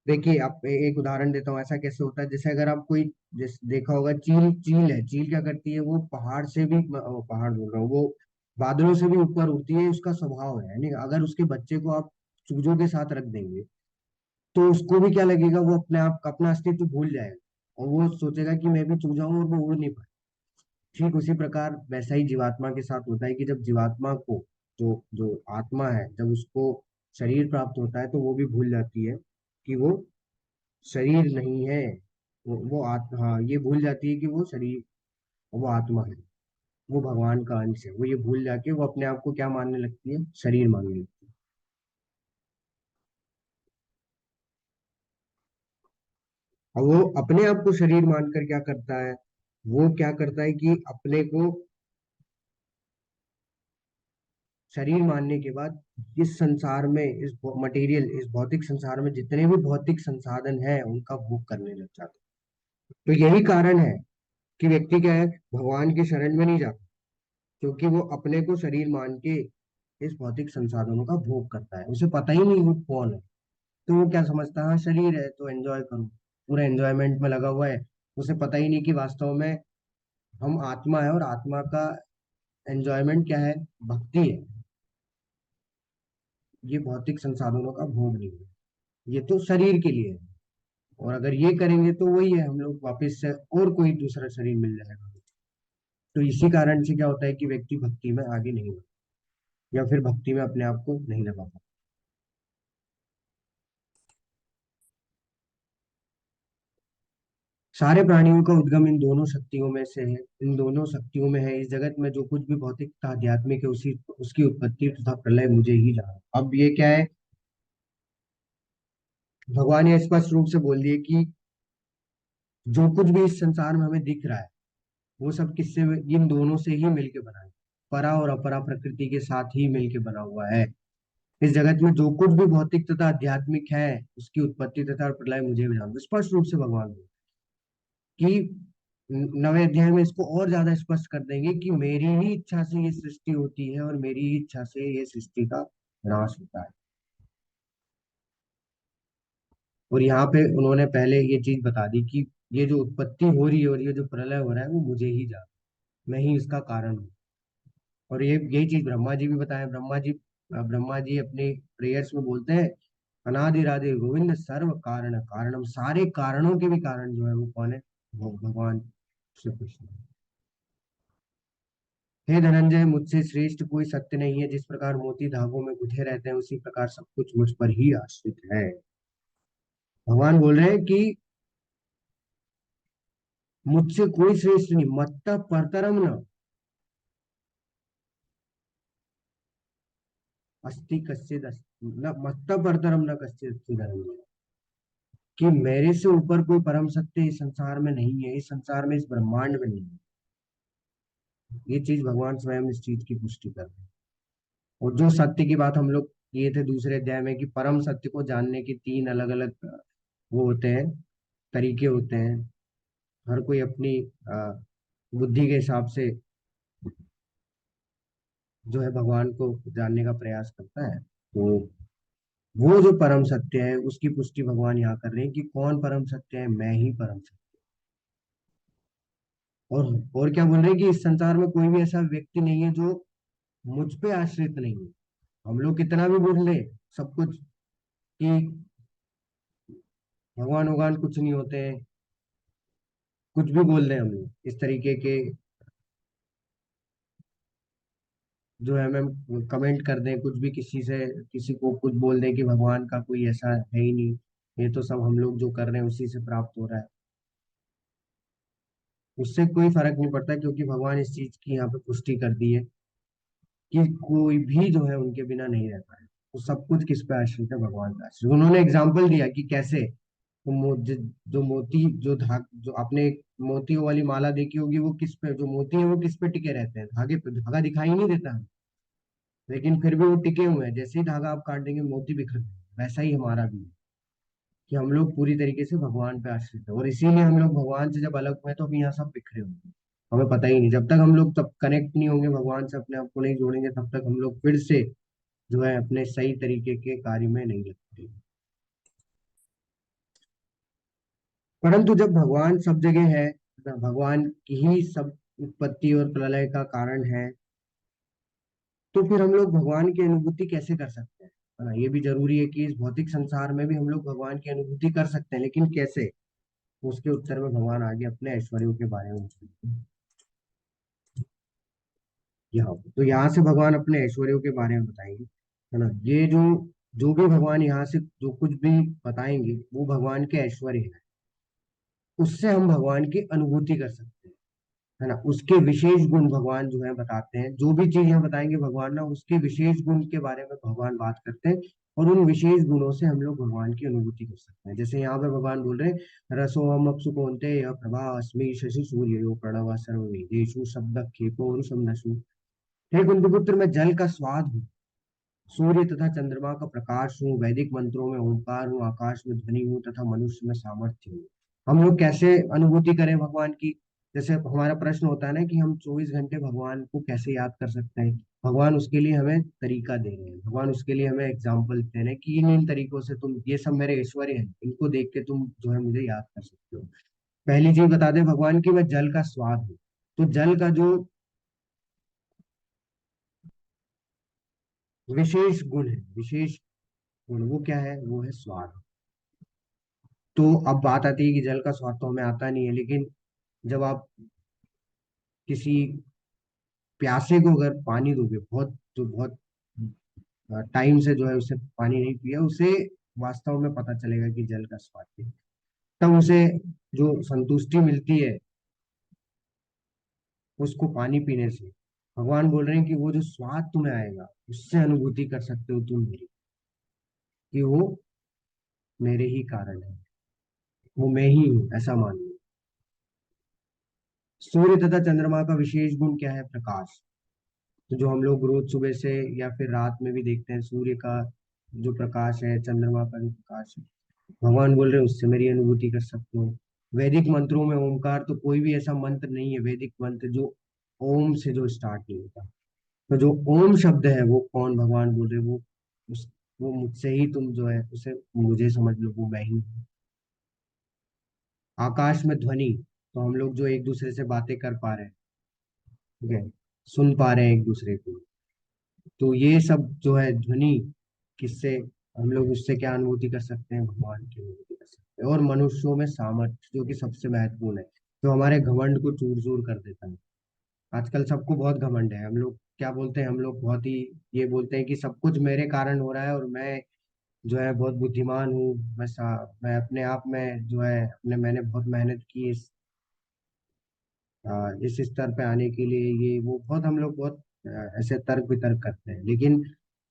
देखिए, आप एक उदाहरण देता हूँ, ऐसा कैसे होता है। जैसे अगर आप कोई, जैसे देखा होगा, चील चील है। चील क्या करती है? वो पहाड़ से भी, पहाड़ बोल रहा हूँ, वो बादलों से भी ऊपर उड़ती है, उसका स्वभाव है। यानी अगर उसके बच्चे को आप चूजों के साथ रख देंगे, तो उसको भी क्या लगेगा? वो अपने आप अपना अस्तित्व भूल जाएगा, और वो सोचेगा कि मैं भी चूजा हूँ, और वो उड़ नहीं पाए। ठीक उसी प्रकार वैसा ही जीवात्मा के साथ होता है कि जब जीवात्मा को, जो जो आत्मा है, जब उसको शरीर प्राप्त होता है, तो वो भी भूल जाती है कि वो शरीर नहीं है। वो हाँ, ये भूल जाती है कि वो शरीर, वो आत्मा है, वो भगवान का अंश है। वो ये भूल जाके वो अपने आप को क्या मानने लगती है? शरीर मानने लगती है। और वो अपने आप को शरीर मानकर क्या करता है? वो क्या करता है कि अपने को शरीर मानने के बाद इस संसार में, इस मटेरियल, इस भौतिक संसार में जितने भी भौतिक संसाधन हैं, उनका भोग करने लग जाता है। तो यही कारण है कि व्यक्ति क्या है? भगवान के शरण में नहीं जाता, क्योंकि वो अपने को शरीर मान के इस भौतिक संसाधनों का भोग करता है। उसे पता ही नहीं वो कौन है। तो वो क्या समझता है? हाँ, शरीर है तो एंजॉय करूँ, पूरा एंजॉयमेंट में लगा हुआ है। उसे पता ही नहीं कि वास्तव में हम आत्मा है, और आत्मा का एंजॉयमेंट क्या है? भक्ति है। ये भौतिक संसाधनों का भोग नहीं है, ये तो शरीर के लिए है। और अगर ये करेंगे तो वही है, हम लोग वापस से और कोई दूसरा शरीर मिल जाएगा। तो इसी कारण से क्या होता है कि व्यक्ति भक्ति में आगे नहीं बढ़ता, या फिर भक्ति में अपने आप को नहीं लगा पाता। सारे प्राणियों का उद्गम इन दोनों शक्तियों में से है, इन दोनों शक्तियों में है। इस जगत में जो कुछ भी भौतिक तथा आध्यात्मिक है, उसी उसकी उत्पत्ति तथा प्रलय मुझे ही जाना। अब ये क्या है? भगवान ने स्पष्ट रूप से बोल दिए कि जो कुछ भी इस संसार में हमें दिख रहा है, वो सब किससे? इन दोनों से ही मिलके बना है। परा और अपरा प्रकृति के साथ ही मिलके बना हुआ है। इस जगत में जो कुछ भी भौतिक तथा आध्यात्मिक है, उसकी उत्पत्ति तथा प्रलय मुझे भी जानना। स्पष्ट रूप से भगवान बोले कि नवे अध्याय में इसको और ज्यादा स्पष्ट कर देंगे कि मेरी ही इच्छा से ये सृष्टि होती है और मेरी ही इच्छा से ये सृष्टि का नाश होता है। और यहाँ पे उन्होंने पहले ये चीज बता दी कि ये जो उत्पत्ति हो रही है और ये जो प्रलय हो रहा है वो मुझे ही मैं ही इसका कारण हूँ। और ये यही चीज ब्रह्मा जी भी बताए। ब्रह्मा जी अपने प्रेयर्स में बोलते हैं, अनादि राधे गोविंद सर्व कारण कारणम, सारे कारणों के भी कारण जो है वो कौन है? वो भगवान श्री कृष्ण। हे धनंजय, मुझसे श्रेष्ठ कोई सत्य नहीं है। जिस प्रकार मोती धागों में गुंथे रहते हैं उसी प्रकार सब कुछ मुझ पर ही आश्रित है। भगवान बोल रहे हैं कि मुझसे कोई श्रेष्ठ नहीं, मत्तः परतरम न अस्ति कश्चिद न मत्तः परतरम न कश्चिद अस्ति धनंजय, कि मेरे से ऊपर कोई परम सत्य इस संसार में नहीं है, इस संसार में, इस ब्रह्मांड में नहीं है। ये चीज भगवान स्वयं इस चीज की पुष्टि कर रहे हैं। और जो सत्य की बात हम लोग किए थे दूसरे अध्याय में, कि परम सत्य को जानने के तीन अलग अलग वो होते हैं, तरीके होते हैं। हर कोई अपनी बुद्धि के हिसाब से जो है भगवान को जानने का प्रयास करता है। तो वो जो परम सत्य है उसकी पुष्टि भगवान यहाँ कर रहे हैं कि कौन परम सत्य है? मैं ही परम सत्य। और और क्या बोल रहे हैं कि इस संसार में कोई भी ऐसा व्यक्ति नहीं है जो मुझ पे आश्रित नहीं है। हम लोग कितना भी बोल ले सब कुछ कि भगवान भगवान कुछ नहीं होते हैं, कुछ भी बोल रहे हैं हम लोग इस तरीके के जो है, हमें कमेंट कर दें कुछ भी, किसी से किसी को कुछ बोल दें कि भगवान का कोई ऐसा है ही नहीं, ये तो सब हम लोग जो कर रहे हैं उसी से प्राप्त हो रहा है। उससे कोई फर्क नहीं पड़ता, क्योंकि भगवान इस चीज की यहाँ पे पुष्टि कर दी है कि कोई भी जो है उनके बिना नहीं रह पाए। तो सब कुछ किस पे आश्रित है? भगवान पे आश्रित। उन्होंने एग्जाम्पल दिया कि कैसे वो जो मोती जो धाग जो आपने मोतियों वाली माला देखी होगी, वो किस पे, जो मोती है वो किस पे टिके रहते हैं? धागे पे। धागा दिखाई नहीं देता है, लेकिन फिर भी वो टिके हुए हैं। जैसे ही धागा आप काट देंगे मोती बिखर जाएंगे। वैसा ही हमारा भी है कि हम लोग पूरी तरीके से भगवान पे आश्रित है, और इसीलिए हम लोग भगवान से जब अलग हुए तो अभी यहाँ सब बिखरे हुए हैं। हमें पता ही नहीं, जब तक हम लोग तब कनेक्ट नहीं होंगे भगवान से, अपने आप को नहीं जोड़ेंगे, तब तक हम लोग फिर से जो है अपने सही तरीके के कार्य में नहीं लगते। परंतु जब भगवान सब जगह है, भगवान की ही सब उत्पत्ति और प्रलय का कारण है, तो फिर हम लोग भगवान की अनुभूति कैसे कर सकते हैं? है ना? ये भी जरूरी है कि इस भौतिक संसार में भी हम लोग भगवान की अनुभूति कर सकते हैं, लेकिन कैसे? उसके उत्तर में भगवान आगे अपने ऐश्वर्यों के बारे में बताते हैं। यहाँ तो यहाँ से भगवान अपने ऐश्वर्यों के बारे में बताएंगे, है ना? ये जो जो भी भगवान यहाँ से जो कुछ भी बताएंगे वो भगवान के ऐश्वर्य है। उससे हम भगवान की अनुभूति कर सकते हैं, है ना? उसके विशेष गुण भगवान जो है बताते हैं। जो भी चीज हम बताएंगे भगवान ना, उसके विशेष गुण के बारे में भगवान बात करते हैं। और उन विशेष गुणों से हम लोग भगवान की अनुभूति कर सकते हैं। जैसे यहाँ पे भगवान बोल रहे हैं, रसोहम अप्सु कौन्तेय यह प्रभा अस्मि शशि सूर्यो प्रणव सर्ववेदेषु शब्द खेपो हे कुंतीपुत्र, मैं जल का स्वाद हूँ, सूर्य तथा चंद्रमा का प्रकाश हूँ, वैदिक मंत्रों में ओंकार हूँ, आकाश में ध्वनि हूँ तथा मनुष्य में सामर्थ्य हूँ। हम लोग कैसे अनुभूति करें भगवान की? जैसे हमारा प्रश्न होता है ना कि हम 24 घंटे भगवान को कैसे याद कर सकते हैं? भगवान उसके लिए हमें तरीका दे रहे हैं। भगवान उसके लिए हमें एग्जाम्पल दे रहे हैं कि इन इन तरीकों से तुम, ये सब मेरे ऐश्वर्य हैं, इनको देख के तुम जो है मुझे याद कर सकते हो। पहली चीज बता दें भगवान की, मैं जल का स्वाद हूँ। तो जल का जो विशेष गुण है, विशेष गुण वो क्या है? वो है स्वाद। तो अब बात आती है कि जल का स्वाद तो हमें आता नहीं है, लेकिन जब आप किसी प्यासे को अगर पानी दोगे, बहुत जो बहुत टाइम से जो है उसे पानी नहीं पिया, उसे वास्तव में पता चलेगा कि जल का स्वाद क्या है। तब उसे जो संतुष्टि मिलती है उसको पानी पीने से। भगवान बोल रहे हैं कि वो जो स्वाद तुम्हें आएगा उससे अनुभूति कर सकते हो तुम मेरी, कि वो मेरे ही कारण है, वो मैं ही हूँ, ऐसा मान लो। सूर्य तथा चंद्रमा का विशेष गुण क्या है? प्रकाश। तो जो हम लोग रोज सुबह से या फिर रात में भी देखते हैं, सूर्य का जो प्रकाश है, चंद्रमा का जो प्रकाश है, भगवान बोल रहे हैं उससे मेरी अनुभूति कर सकते हो। वैदिक मंत्रों में ओमकार, तो कोई भी ऐसा मंत्र नहीं है वैदिक मंत्र जो ओम से जो स्टार्ट नहीं होता। तो जो ओम शब्द है वो कौन भगवान बोल रहे, वो उस वो मुझसे ही तुम जो है उसे मुझे समझ लो, वो मैं ही हूँ। आकाश में ध्वनि, तो हम लोग जो एक दूसरे से बातें कर पा रहे हैं, ठीक है, सुन पा रहे हैं एक दूसरे को, तो ये सब जो है ध्वनि, किससे हम लोग उससे क्या अनुभूति कर सकते हैं, भगवान की अनुभूति कर सकते हैं। और मनुष्यों में सामर्थ्य जो कि सबसे महत्वपूर्ण है, जो हमारे घमंड को चूर चूर कर देता है। आजकल सबको बहुत घमंड है, हम लोग क्या बोलते हैं, हम लोग बहुत ही ये बोलते हैं कि सब कुछ मेरे कारण हो रहा है, और मैं जो है बहुत बुद्धिमान हूँ, मैं अपने आप में जो है मैंने बहुत मेहनत की इस स्तर पे आने के लिए, ये वो बहुत हम लोग बहुत ऐसे तर्क वितर्क करते हैं, लेकिन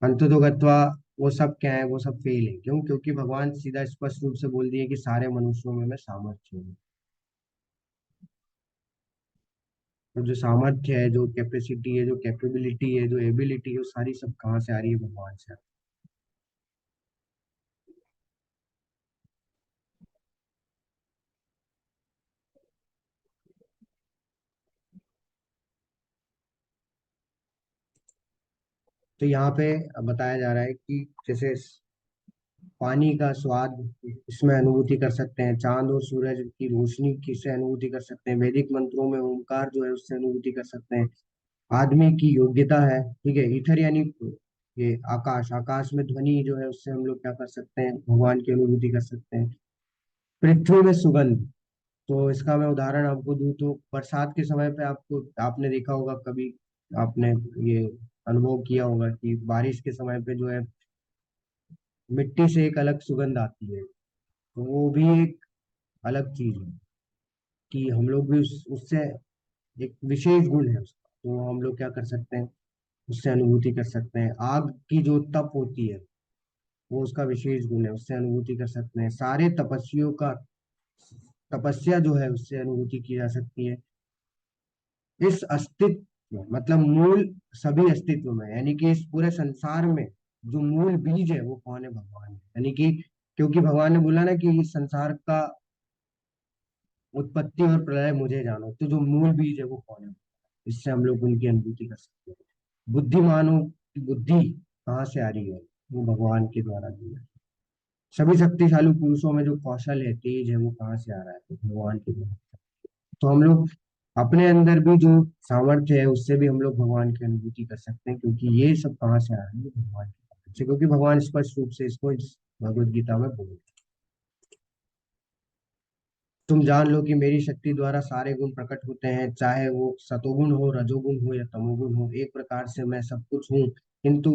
अंततोगत्वा वो सब क्या है, वो सब फेल है। क्यों? क्योंकि भगवान सीधा स्पष्ट रूप से बोल दिए कि सारे मनुष्यों में मैं सामर्थ्य हूँ। तो जो सामर्थ्य है, जो कैपेसिटी है, जो कैपेबिलिटी है, जो एबिलिटी है, वो सारी सब कहाँ से आ रही है? भगवान से। तो यहाँ पे बताया जा रहा है कि जैसे पानी का स्वाद, इसमें अनुभूति कर सकते हैं, चांद और सूरज की रोशनी की से अनुभूति कर सकते हैं, वैदिक मंत्रों में ओंकार जो है उससे अनुभूति कर सकते हैं। आदमी की योग्यता है, ठीक है, ईथर यानी ये आकाश, आकाश में ध्वनि जो है उससे हम लोग क्या कर सकते हैं, भगवान की अनुभूति कर सकते हैं। पृथ्वी में सुगंध, तो इसका मैं उदाहरण आपको दूं तो बरसात के समय पे आपने देखा होगा कभी, आपने ये अनुभव किया होगा कि बारिश के समय पे जो है मिट्टी से एक अलग सुगंध आती है, तो वो भी एक अलग चीज है कि हम लोग भी उससे एक विशेष गुण है उसका, तो हम लोग क्या कर सकते हैं, उससे अनुभूति कर सकते हैं। आग की जो तप होती है, वो उसका विशेष गुण है, उससे अनुभूति कर सकते हैं। सारे तपस्वियों का तपस्या जो है उससे अनुभूति की जा सकती है। इस अस्तित्व में, मतलब मूल सभी अस्तित्व में, यानी कि इस पूरे संसार में जो मूल बीज है वो कौन है? भगवान है। यानी कि क्योंकि भगवान ने बोला ना कि इस संसार का उत्पत्ति और प्रलय मुझे जानो, तो जो मूल बीज है वो कौन है? इससे हम लोग उनकी अनुभूति कर सकते हैं। बुद्धिमानों की बुद्धि कहाँ से आ रही है? वो भगवान के द्वारा दी है। सभी शक्तिशाली पुरुषों में जो कौशल है, तेज है, वो कहाँ से आ रहा है? तो भगवान के द्वारा। तो हम लोग अपने अंदर भी जो सामर्थ्य है उससे भी हम लोग भगवान की अनुभूति कर सकते हैं, क्योंकि ये सब कहाँ से आ रहा है? ये भगवान की तरफ से, क्योंकि भगवान स्पष्ट रूप से इसको इस भगवत गीता में बोले, तुम जान लो कि मेरी शक्ति द्वारा सारे गुण प्रकट होते हैं, चाहे वो सतोगुण हो, रजोगुण हो या तमोगुण हो, एक प्रकार से मैं सब कुछ हूँ, किंतु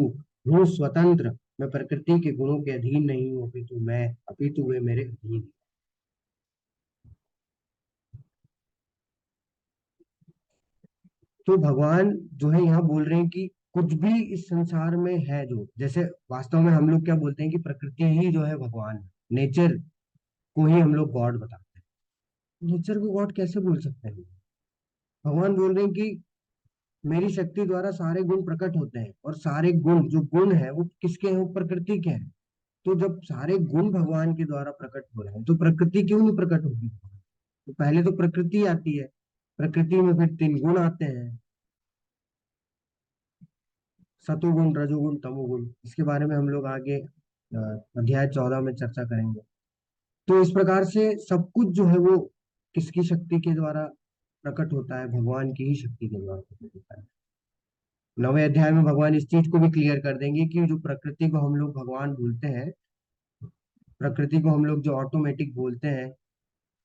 हूँ स्वतंत्र। मैं प्रकृति के गुणों के अधीन नहीं हूँ, अपितु वे मेरे अधीन हैं। तो भगवान जो है यहाँ बोल रहे हैं कि कुछ भी इस संसार में है, जो जैसे वास्तव में हम लोग क्या बोलते हैं कि प्रकृति ही जो है भगवान है, नेचर को ही हम लोग गॉड बताते हैं। नेचर को गॉड कैसे बोल सकते हैं? भगवान बोल रहे हैं कि मेरी शक्ति द्वारा सारे गुण प्रकट होते हैं, और सारे गुण जो गुण है वो किसके हैं? वो प्रकृति के हैं। तो जब सारे गुण भगवान के द्वारा प्रकट हो रहे हैं, तो प्रकृति क्यों नहीं प्रकट होगी? तो पहले तो प्रकृति आती है, प्रकृति में फिर तीन गुण आते हैं, सतोगुण, रजोगुण, तमोगुण। इसके बारे में हम लोग आगे अध्याय 14 में चर्चा करेंगे। तो इस प्रकार से सब कुछ जो है वो किसकी शक्ति के द्वारा प्रकट होता है? भगवान की ही शक्ति के द्वारा प्रकट होता है। 9वें अध्याय में भगवान इस चीज को भी क्लियर कर देंगे कि जो प्रकृति को हम लोग भगवान बोलते हैं, प्रकृति को हम लोग जो ऑटोमेटिक बोलते हैं,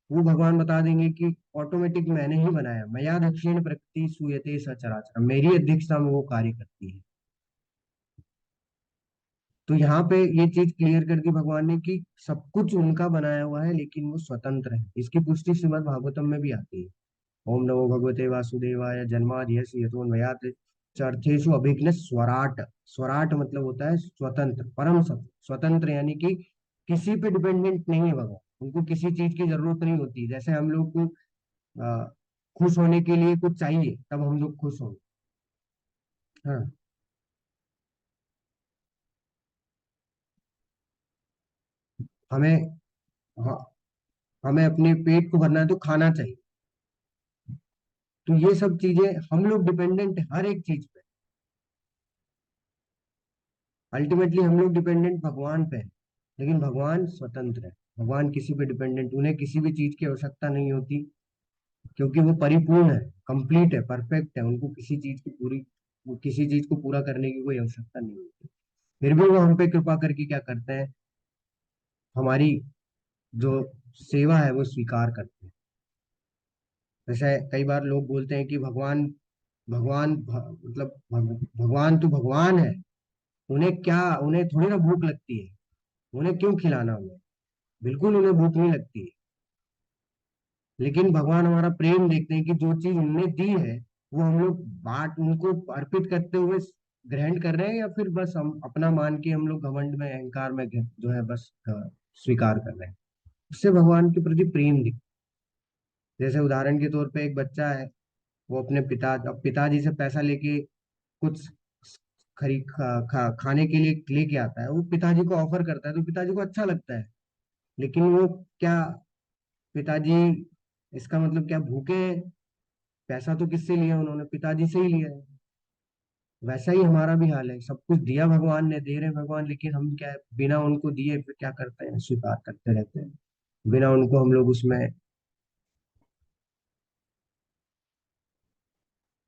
वो भगवान बता देंगे कि ऑटोमेटिक मैंने ही बनाया, मया दक्षिण प्रकृति सूयते सचराचर, मेरी अध्यक्षता में वो कार्य करती है। तो यहाँ पे ये चीज क्लियर कर दी भगवान ने कि सब कुछ उनका बनाया हुआ है, लेकिन वो स्वतंत्र है। इसकी पुष्टि श्रीमद् भागवतम में भी आती है। ओम नमो भगवते वासुदेवाय जन्माद्यस्य यतोन्मयात् चर्थेषु अभिघ्न स्वराट। स्वराट मतलब होता है स्वतंत्र, परम सत्य, स्वतंत्र यानी कि किसी पे डिपेंडेंट नहीं है भगवान, उनको किसी चीज की जरूरत नहीं होती। जैसे हम लोग को अ, खुश होने के लिए कुछ चाहिए तब हम लोग खुश होंगे। हाँ, हमें, हाँ, हमें अपने पेट को भरना है तो खाना चाहिए। तो ये सब चीजें हम लोग डिपेंडेंट है हर एक चीज पे। अल्टीमेटली हम लोग डिपेंडेंट भगवान पे है, लेकिन भगवान स्वतंत्र है। भगवान किसी पे डिपेंडेंट, उन्हें किसी भी चीज की आवश्यकता नहीं होती, क्योंकि वो परिपूर्ण है, कंप्लीट है, परफेक्ट है। उनको किसी चीज की पूरी, वो किसी चीज को पूरा करने की कोई आवश्यकता नहीं होती। फिर भी वो हम पे कृपा करके क्या करते हैं, हमारी जो सेवा है वो स्वीकार करते हैं। जैसे कई बार लोग बोलते हैं कि भगवान, मतलब भगवान तो भगवान है, उन्हें क्या, उन्हें थोड़ी ना भूख लगती है, उन्हें क्यों खिलाना उन्हें, बिल्कुल उन्हें भूख नहीं लगती है। लेकिन भगवान हमारा प्रेम देखते हैं कि जो चीज उनने दी है वो हम लोग बांट, उनको अर्पित करते हुए ग्रहण कर रहे हैं, या फिर बस हम अपना मान के हम लोग घमंड में, अहंकार में जो है बस स्वीकार कर रहे हैं। उससे भगवान के प्रति प्रेम दिखता है। जैसे उदाहरण के तौर पे एक बच्चा है, वो अपने अब पिताजी से पैसा लेके कुछ खाने के लिए लेके आता है, वो पिताजी को ऑफर करता है तो पिताजी को अच्छा लगता है। लेकिन वो क्या, पिताजी, इसका मतलब क्या भूखे हैं? पैसा तो किससे लिया उन्होंने, पिताजी से ही लिया है। वैसा ही हमारा भी हाल है, सब कुछ दिया भगवान ने, दे रहे भगवान, लेकिन हम क्या है, बिना उनको दिए फिर क्या करते हैं, स्वीकार करते रहते हैं। बिना उनको हम लोग उसमें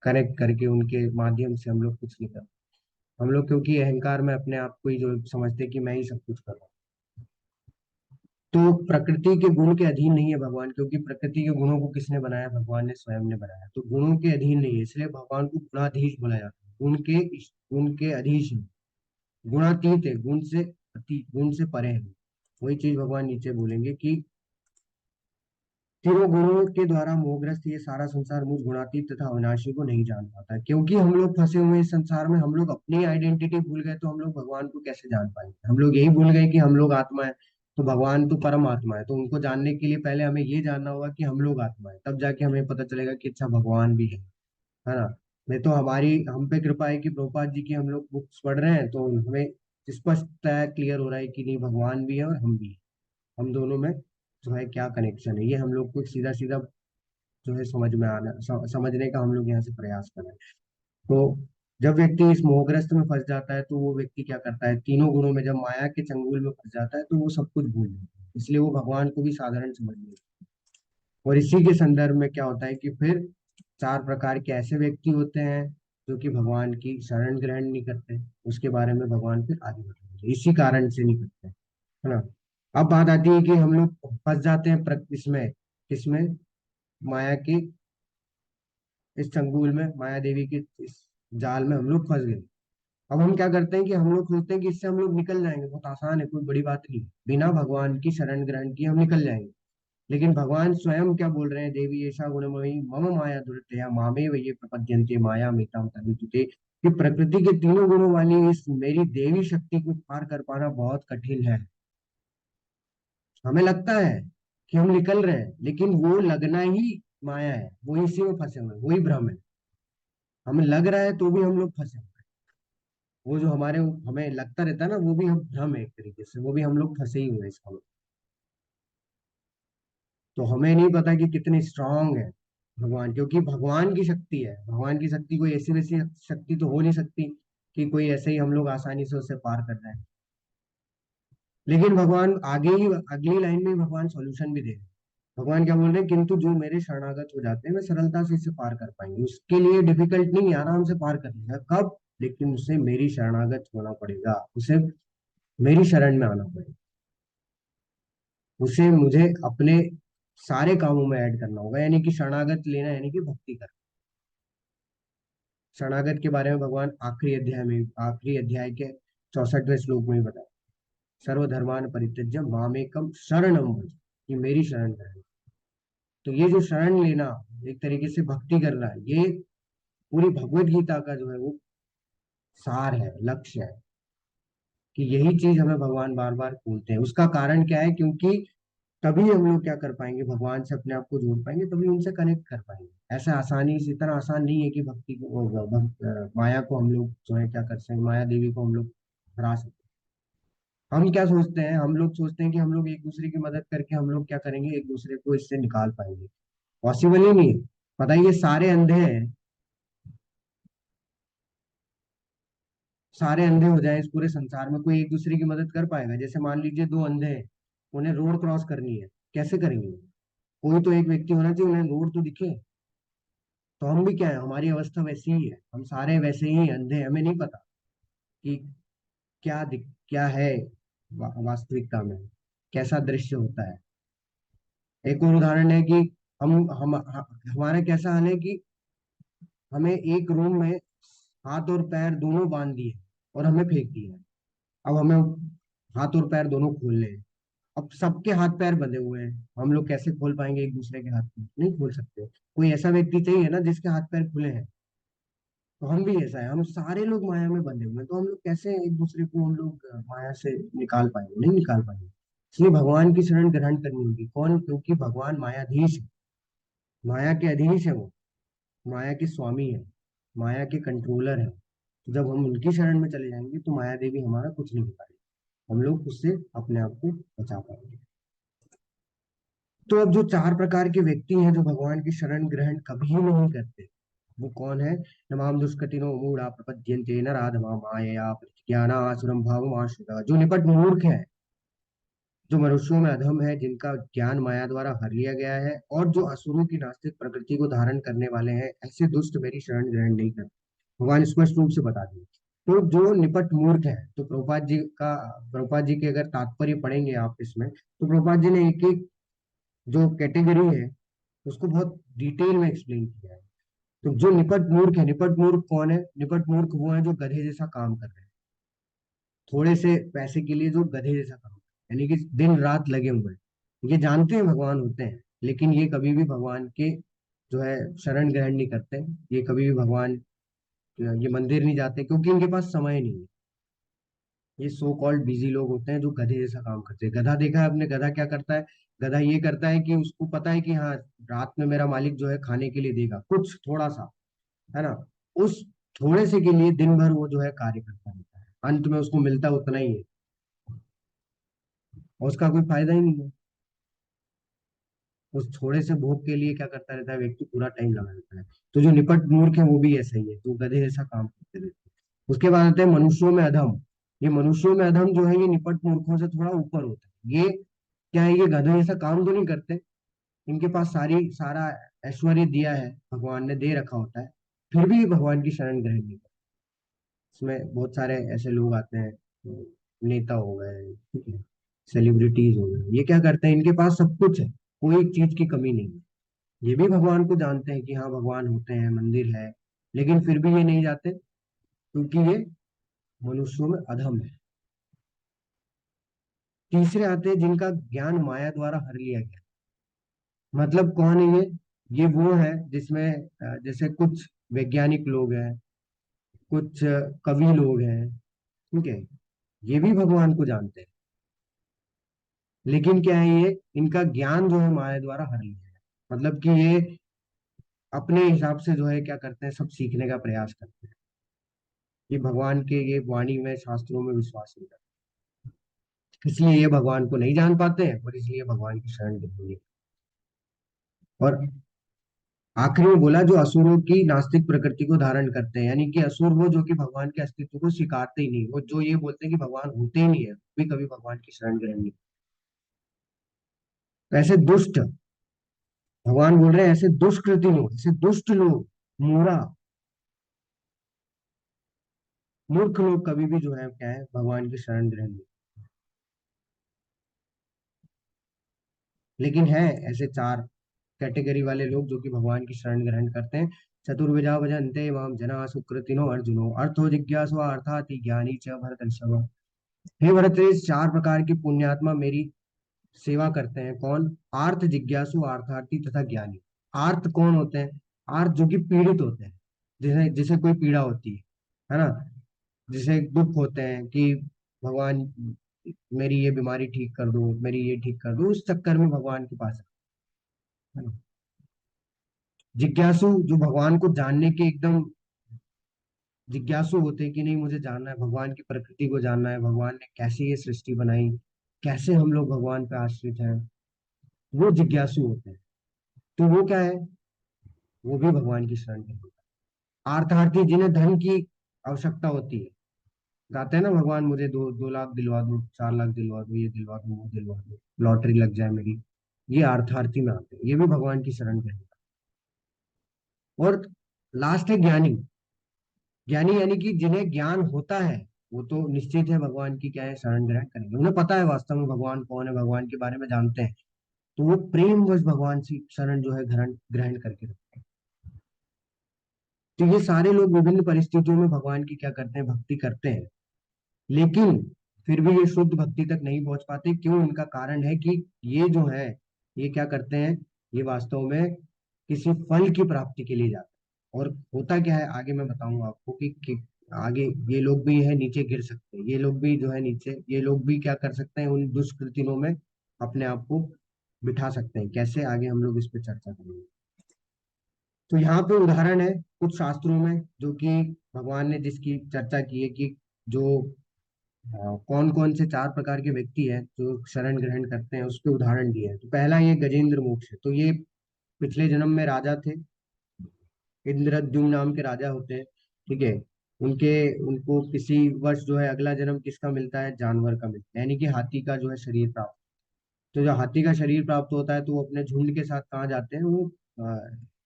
कनेक्ट करके उनके माध्यम से हम लोग कुछ नहीं करते। हम लोग क्योंकि अहंकार में अपने आप को ही जो समझते हैं कि मैं ही सब कुछ कर रहा हूँ। तो प्रकृति के गुण के अधीन नहीं है भगवान, क्योंकि प्रकृति के गुणों को किसने बनाया, भगवान ने स्वयं ने बनाया। तो गुणों के अधीन नहीं है, इसलिए भगवान को गुणाधीश बोला जाता है। गुण के अधीश है, गुणातीत है, गुण से अति, गुण से परे है। वही चीज भगवान नीचे बोलेंगे कि तीनों गुणों के द्वारा मोहग्रस्त ये सारा संसार मुझ गुणातीत तथा अविनाशी को नहीं जान पाता है। क्योंकि हम लोग फंसे हुए इस संसार में, हम लोग अपनी आइडेंटिटी भूल गए, तो हम लोग भगवान को कैसे जान पाएंगे। हम लोग यही भूल गए कि हम लोग आत्मा है, तो भगवान तो परम आत्मा है। तो उनको जानने के लिए पहले हमें ये जानना होगा कि हम लोग आत्मा है, तब जाके हमें पता चलेगा कि अच्छा भगवान भी है ना। नहीं तो हमारी हम पे कृपा है कि प्रभुपाद जी की हम लोग बुक्स पढ़ रहे हैं, तो हमें स्पष्टतः क्लियर हो रहा है कि नहीं, भगवान भी है और हम भी हैं। हम दोनों में जो है क्या कनेक्शन है, ये हम लोग को सीधा सीधा जो है समझ में आना, समझने का हम लोग यहाँ से प्रयास कर रहे हैं। तो जब व्यक्ति इस मोहग्रस्त में फंस जाता है, तो वो व्यक्ति क्या करता है, तीनों गुणों में जब माया के चंगुल में फंस जाता है, तो वो सब कुछ भूल जाता है। इसलिए वो भगवान को भी साधारण समझ लेता है। और इसी के संदर्भ में क्या होता है कि फिर चार प्रकार के ऐसे व्यक्ति होते हैं जो कि भगवान की शरण ग्रहण नहीं करते। उसके बारे में भगवान फिर आगे बताएंगे, इसी कारण से नहीं करते, है ना। अब बात आती है कि हम लोग फंस जाते हैं इसमें, किसमें, माया के इस चंगुल में, माया देवी के इस जाल में हम लोग फंस गए। अब हम क्या करते हैं कि हम लोग सोचते हैं कि इससे हम लोग निकल जाएंगे, बहुत आसान है, कोई बड़ी बात नहीं, बिना भगवान की शरण ग्रहण किए हम निकल जाएंगे। लेकिन भगवान स्वयं क्या बोल रहे हैं, देवी ऐसा गुणमयी मम माया दुरतया मामे वये प्रपद्यन्ते माया मेताम तनुजुते, कि प्रकृति के तीनों गुणों वाली इस मेरी देवी शक्ति को पार कर पाना बहुत कठिन है। हमें लगता है कि हम निकल रहे हैं, लेकिन वो लगना ही माया है, वो इसी में फंसे हुए हैं, वही भ्रम है। हमें लग रहा है तो भी हम लोग फंसे हुए हैं। वो जो हमें लगता रहता है ना, वो भी हम भ्रम है एक तरीके से, वो भी हम लोग फंसे ही हुए हैं इसका। तो हमें नहीं पता कि कितने स्ट्रांग है भगवान, क्योंकि भगवान की शक्ति है, भगवान की शक्ति कोई ऐसी वैसी शक्ति तो हो नहीं सकती कि कोई ऐसे ही हम लोग आसानी से उसे पार कर रहे हैं। लेकिन भगवान आगे ही अगली लाइन में भगवान सॉल्यूशन भी दे रहे हैं। भगवान क्या बोल रहे हैं, किंतु जो मेरे शरणागत हो जाते हैं वे सरलता से इसे पार कर पाएंगे। उसके लिए डिफिकल्ट नहीं है, आराम से पार कर लेगा। कब? लेकिन उसे मेरी शरणागत होना पड़ेगा, उसे मेरी शरण में आना पड़ेगा, उसे मुझे अपने सारे कामों में ऐड करना होगा। यानी कि शरणागत लेना यानी कि भक्ति करना। शरणागत के बारे में भगवान आखिरी अध्याय के 64वें श्लोक में ही बताया, सर्वधर्मान परित्यज्य मामेकम शरणम व्रज, ये मेरी शरण है। तो ये जो शरण लेना, एक तरीके से भक्ति करना है, ये पूरी भगवत गीता का जो है वो सार है, लक्ष्य है, कि यही चीज हमें भगवान बार बार बोलते हैं। उसका कारण क्या है, क्योंकि तभी हम लोग क्या कर पाएंगे, भगवान से अपने आप को जोड़ पाएंगे, तभी उनसे कनेक्ट कर पाएंगे। ऐसा आसानी से, इतना आसान नहीं है कि भक्ति को माया को हम लोग जो है क्या कर सकते, माया देवी को हम लोग हरा सकते। हम क्या सोचते हैं, हम लोग सोचते हैं कि हम लोग एक दूसरे की मदद करके हम लोग क्या करेंगे, एक दूसरे को इससे निकाल पाएंगे। पॉसिबल ही नहीं है। पता है, ये सारे अंधे हैं, सारे अंधे हो जाए इस पूरे संसार में, कोई एक दूसरे की मदद कर पाएगा? जैसे मान लीजिए दो अंधे हैं, उन्हें रोड क्रॉस करनी है, कैसे करेंगे? कोई तो एक व्यक्ति होना चाहिए, उन्हें रोड तो दिखे। तो हम भी क्या है, हमारी अवस्था वैसी ही है, हम सारे वैसे ही अंधे हैं, हमें नहीं पता कि क्या है वास्तविकता में, कैसा दृश्य होता है। एक और उदाहरण है कि हमारा कैसा हाल है कि हमें एक रूम में हाथ और पैर दोनों बांध दिए और हमें फेंक दिया। अब हमें हाथ और पैर दोनों खोलने हैं। अब सबके हाथ पैर बंधे हुए हैं, हम लोग कैसे खोल पाएंगे एक दूसरे के हाथ पैर? नहीं खोल सकते। कोई ऐसा व्यक्ति चाहिए ना जिसके हाथ पैर खुले हैं। तो हम भी ऐसा है, हम सारे लोग माया में बंधे हुए हैं, तो हम लोग कैसे एक दूसरे को हम लोग माया से निकाल पाएंगे? नहीं निकाल पाएंगे। इसलिए भगवान की शरण ग्रहण करनी होगी। कौन? क्योंकि भगवान मायाधीश है, माया के अधीश है वो, माया के स्वामी है, माया के कंट्रोलर है। तो जब हम उनकी शरण में चले जाएंगे तो माया देवी हमारा कुछ नहीं कर पाएगी, हम लोग उससे अपने आप को बचा पाएंगे। तो अब जो चार प्रकार के व्यक्ति हैं जो भगवान की शरण ग्रहण कभी नहीं करते, वो कौन है? नमाम दुष्कृतिनो मूढ़ा प्रपद्यन्ते नराधमा मायया प्रज्ञानासुरं भावमाश्रिता। जो निपट मूर्ख है, जो मनुष्यों में अधम है, जिनका ज्ञान माया द्वारा हर लिया गया है, और जो असुरों की नास्तिक प्रकृति को धारण करने वाले हैं, ऐसे दुष्ट मेरी शरण ग्रहण नहीं करते। भगवान स्पष्ट रूप से बता दिए। तो जो निपट मूर्ख है, तो प्रभुपाद जी के अगर तात्पर्य पढ़ेंगे आप इसमें, तो प्रभुपाद जी ने एक एक जो कैटेगरी है उसको बहुत डिटेल में एक्सप्लेन किया है। तो जो निपट मूर्ख है, निपट मूर्ख कौन है? निपट मूर्ख वो है जो गधे जैसा काम कर रहे हैं, थोड़े से पैसे के लिए जो गधे जैसा काम कर रहे हैं, यानी कि दिन रात लगे हुए हैं। ये जानते हैं भगवान होते हैं, लेकिन ये कभी भी भगवान के जो है शरण ग्रहण नहीं करते। ये कभी भी भगवान, ये मंदिर नहीं जाते, क्योंकि इनके पास समय नहीं है। ये सो कॉल्ड बिजी लोग होते हैं जो गधे जैसा काम करते हैं। गधा देखा है आपने? गधा क्या करता है? गधा ये करता है कि उसको पता है कि हाँ, रात में मेरा मालिक जो है खाने के लिए देगा कुछ थोड़ा सा, है ना। उस थोड़े से के लिए दिन भर वो जो है कार्य करता रहता है, अंत में उसको मिलता उतना ही है, और उसका कोई फायदा ही नहीं है। उस थोड़े से भोग के लिए क्या करता रहता है व्यक्ति? पूरा टाइम लगा रहता है। तो जो निपट मूर्ख है वो भी ऐसा ही है, तो गधे जैसा काम करते रहते हैं। उसके बाद आते हैं मनुष्यों में अधम। ये मनुष्यों में अधम जो है, ये निपट मूर्खों से थोड़ा ऊपर होता है। ये क्या है, ये गधे जैसा काम तो नहीं करते, इनके पास सारा ऐश्वर्य दिया है, भगवान ने दे रखा होता है, फिर भी ये भगवान की शरण ग्रहण नहीं करते। इसमें बहुत सारे ऐसे लोग आते हैं, नेता हो गए, ठीक है, सेलिब्रिटीज हो गए, ये क्या करते हैं, इनके पास सब कुछ है, कोई चीज की कमी नहीं है। ये भी भगवान को जानते हैं कि हाँ भगवान होते हैं, मंदिर है, लेकिन फिर भी ये नहीं जाते, क्योंकि ये मनुष्यों में अधम है। तीसरे आते हैं जिनका ज्ञान माया द्वारा हर लिया गया। मतलब कौन है ये वो है जिसमें जैसे कुछ वैज्ञानिक लोग हैं, कुछ कवि लोग हैं, ठीक है, ये भी भगवान को जानते हैं, लेकिन क्या है, ये इनका ज्ञान जो है माया द्वारा हर लिया है। मतलब कि ये अपने हिसाब से जो है क्या करते हैं, सब सीखने का प्रयास करते हैं। ये भगवान के ये वाणी में, शास्त्रों में विश्वास नहीं करते, इसलिए ये भगवान को नहीं जान पाते हैं, और इसलिए भगवान की शरण नहीं लेते। और आखिरी में बोला जो असुरों की नास्तिक प्रकृति को धारण करते हैं, यानी कि असुर वो जो कि भगवान के अस्तित्व को स्वीकारते ही नहीं, वो जो ये बोलते हैं कि भगवान होते ही नहीं है, भी कभी भगवान की शरण ग्रहण नहीं। तो ऐसे दुष्ट, भगवान बोल रहे हैं ऐसे दुष्कृति लोग, ऐसे दुष्ट लोग, मूढ़ा, मूर्ख लोग कभी भी जो है क्या है, भगवान की शरण ग्रहण नहीं। लेकिन है ऐसे चार कैटेगरी वाले लोग जो कि भगवान की शरण ग्रहण करते हैं। चतुर्विधा भजन्ते माम जना सुकृतिनो अर्जुनो अर्थो जिज्ञासु अर्थाति ज्ञानी च भरतर्षभ। हे भरत, चार प्रकार की पुण्यात्मा मेरी सेवा करते हैं। कौन? आर्थ जिज्ञासु, अर्थार्थी तथा ज्ञानी। आर्थ कौन होते हैं? आर्थ जो कि पीड़ित होते हैं, जिसे जिसे कोई पीड़ा होती है ना, जिसे दुख होते हैं कि भगवान मेरी ये बीमारी ठीक कर दो, मेरी ये ठीक कर दो, उस चक्कर में भगवान के पास है ना। जिज्ञासु जो भगवान को जानने के एकदम जिज्ञासु होते हैं कि नहीं मुझे जानना है, भगवान की प्रकृति को जानना है, भगवान ने कैसे ये सृष्टि बनाई, कैसे हम लोग भगवान पे आश्रित हैं, वो जिज्ञासु होते हैं। तो वो क्या है, वो भी भगवान की शरण में होता है। आर्थार्थी जिन्हें धन की आवश्यकता होती है, गाते हैं ना, भगवान मुझे 2 लाख दिलवा दो, 4 लाख दिलवा दो, ये दिलवा दो, वो दिलवा दो, लॉटरी लग जाए मेरी। ये अर्थार्थी में आते हैं, ये भी भगवान की शरण में है। और लास्ट है ज्ञानी। ज्ञानी यानी कि जिन्हें ज्ञान होता है, वो तो निश्चित है भगवान की क्या है, शरण ग्रहण करेंगे, उन्हें पता है वास्तव में भगवान कौन है, भगवान के बारे में जानते हैं। तो वो प्रेम वश भगवान की शरण जो है ग्रहण ग्रहण करके रखते हैं। तो ये सारे लोग विभिन्न परिस्थितियों में भगवान की क्या करते हैं, भक्ति करते हैं, लेकिन फिर भी ये शुद्ध भक्ति तक नहीं पहुंच पाते। क्यों? इनका कारण है कि ये जो है, ये क्या करते हैं, ये वास्तव में किसी फल की प्राप्ति के लिए जाते हैं। और होता क्या है, आगे मैं बताऊंगा आपको कि आगे ये लोग भी है नीचे गिर सकते हैं, ये लोग भी जो है नीचे, ये लोग भी क्या कर सकते हैं, उन दुष्कृतियों में अपने आप को बिठा सकते हैं। कैसे, आगे हम लोग इस पे चर्चा करेंगे। तो यहाँ पे उदाहरण है कुछ शास्त्रों में, जो कि भगवान ने जिसकी चर्चा की है कि जो कौन कौन से 4 प्रकार के व्यक्ति हैं जो शरण ग्रहण करते हैं, उसके उदाहरण दिए हैं। तो पहला ये गजेंद्र मोक्ष है। तो ये पिछले जन्म में राजा थे, इंद्रद्युम्न नाम के राजा होते हैं, ठीक है। उनके उनको किसी वर्ष जो है अगला जन्म किसका मिलता है, जानवर का मिलता है, यानी कि हाथी का जो है शरीर प्राप्त। तो जो हाथी का शरीर प्राप्त होता है, तो वो अपने झुंड के साथ कहाँ जाते हैं, वो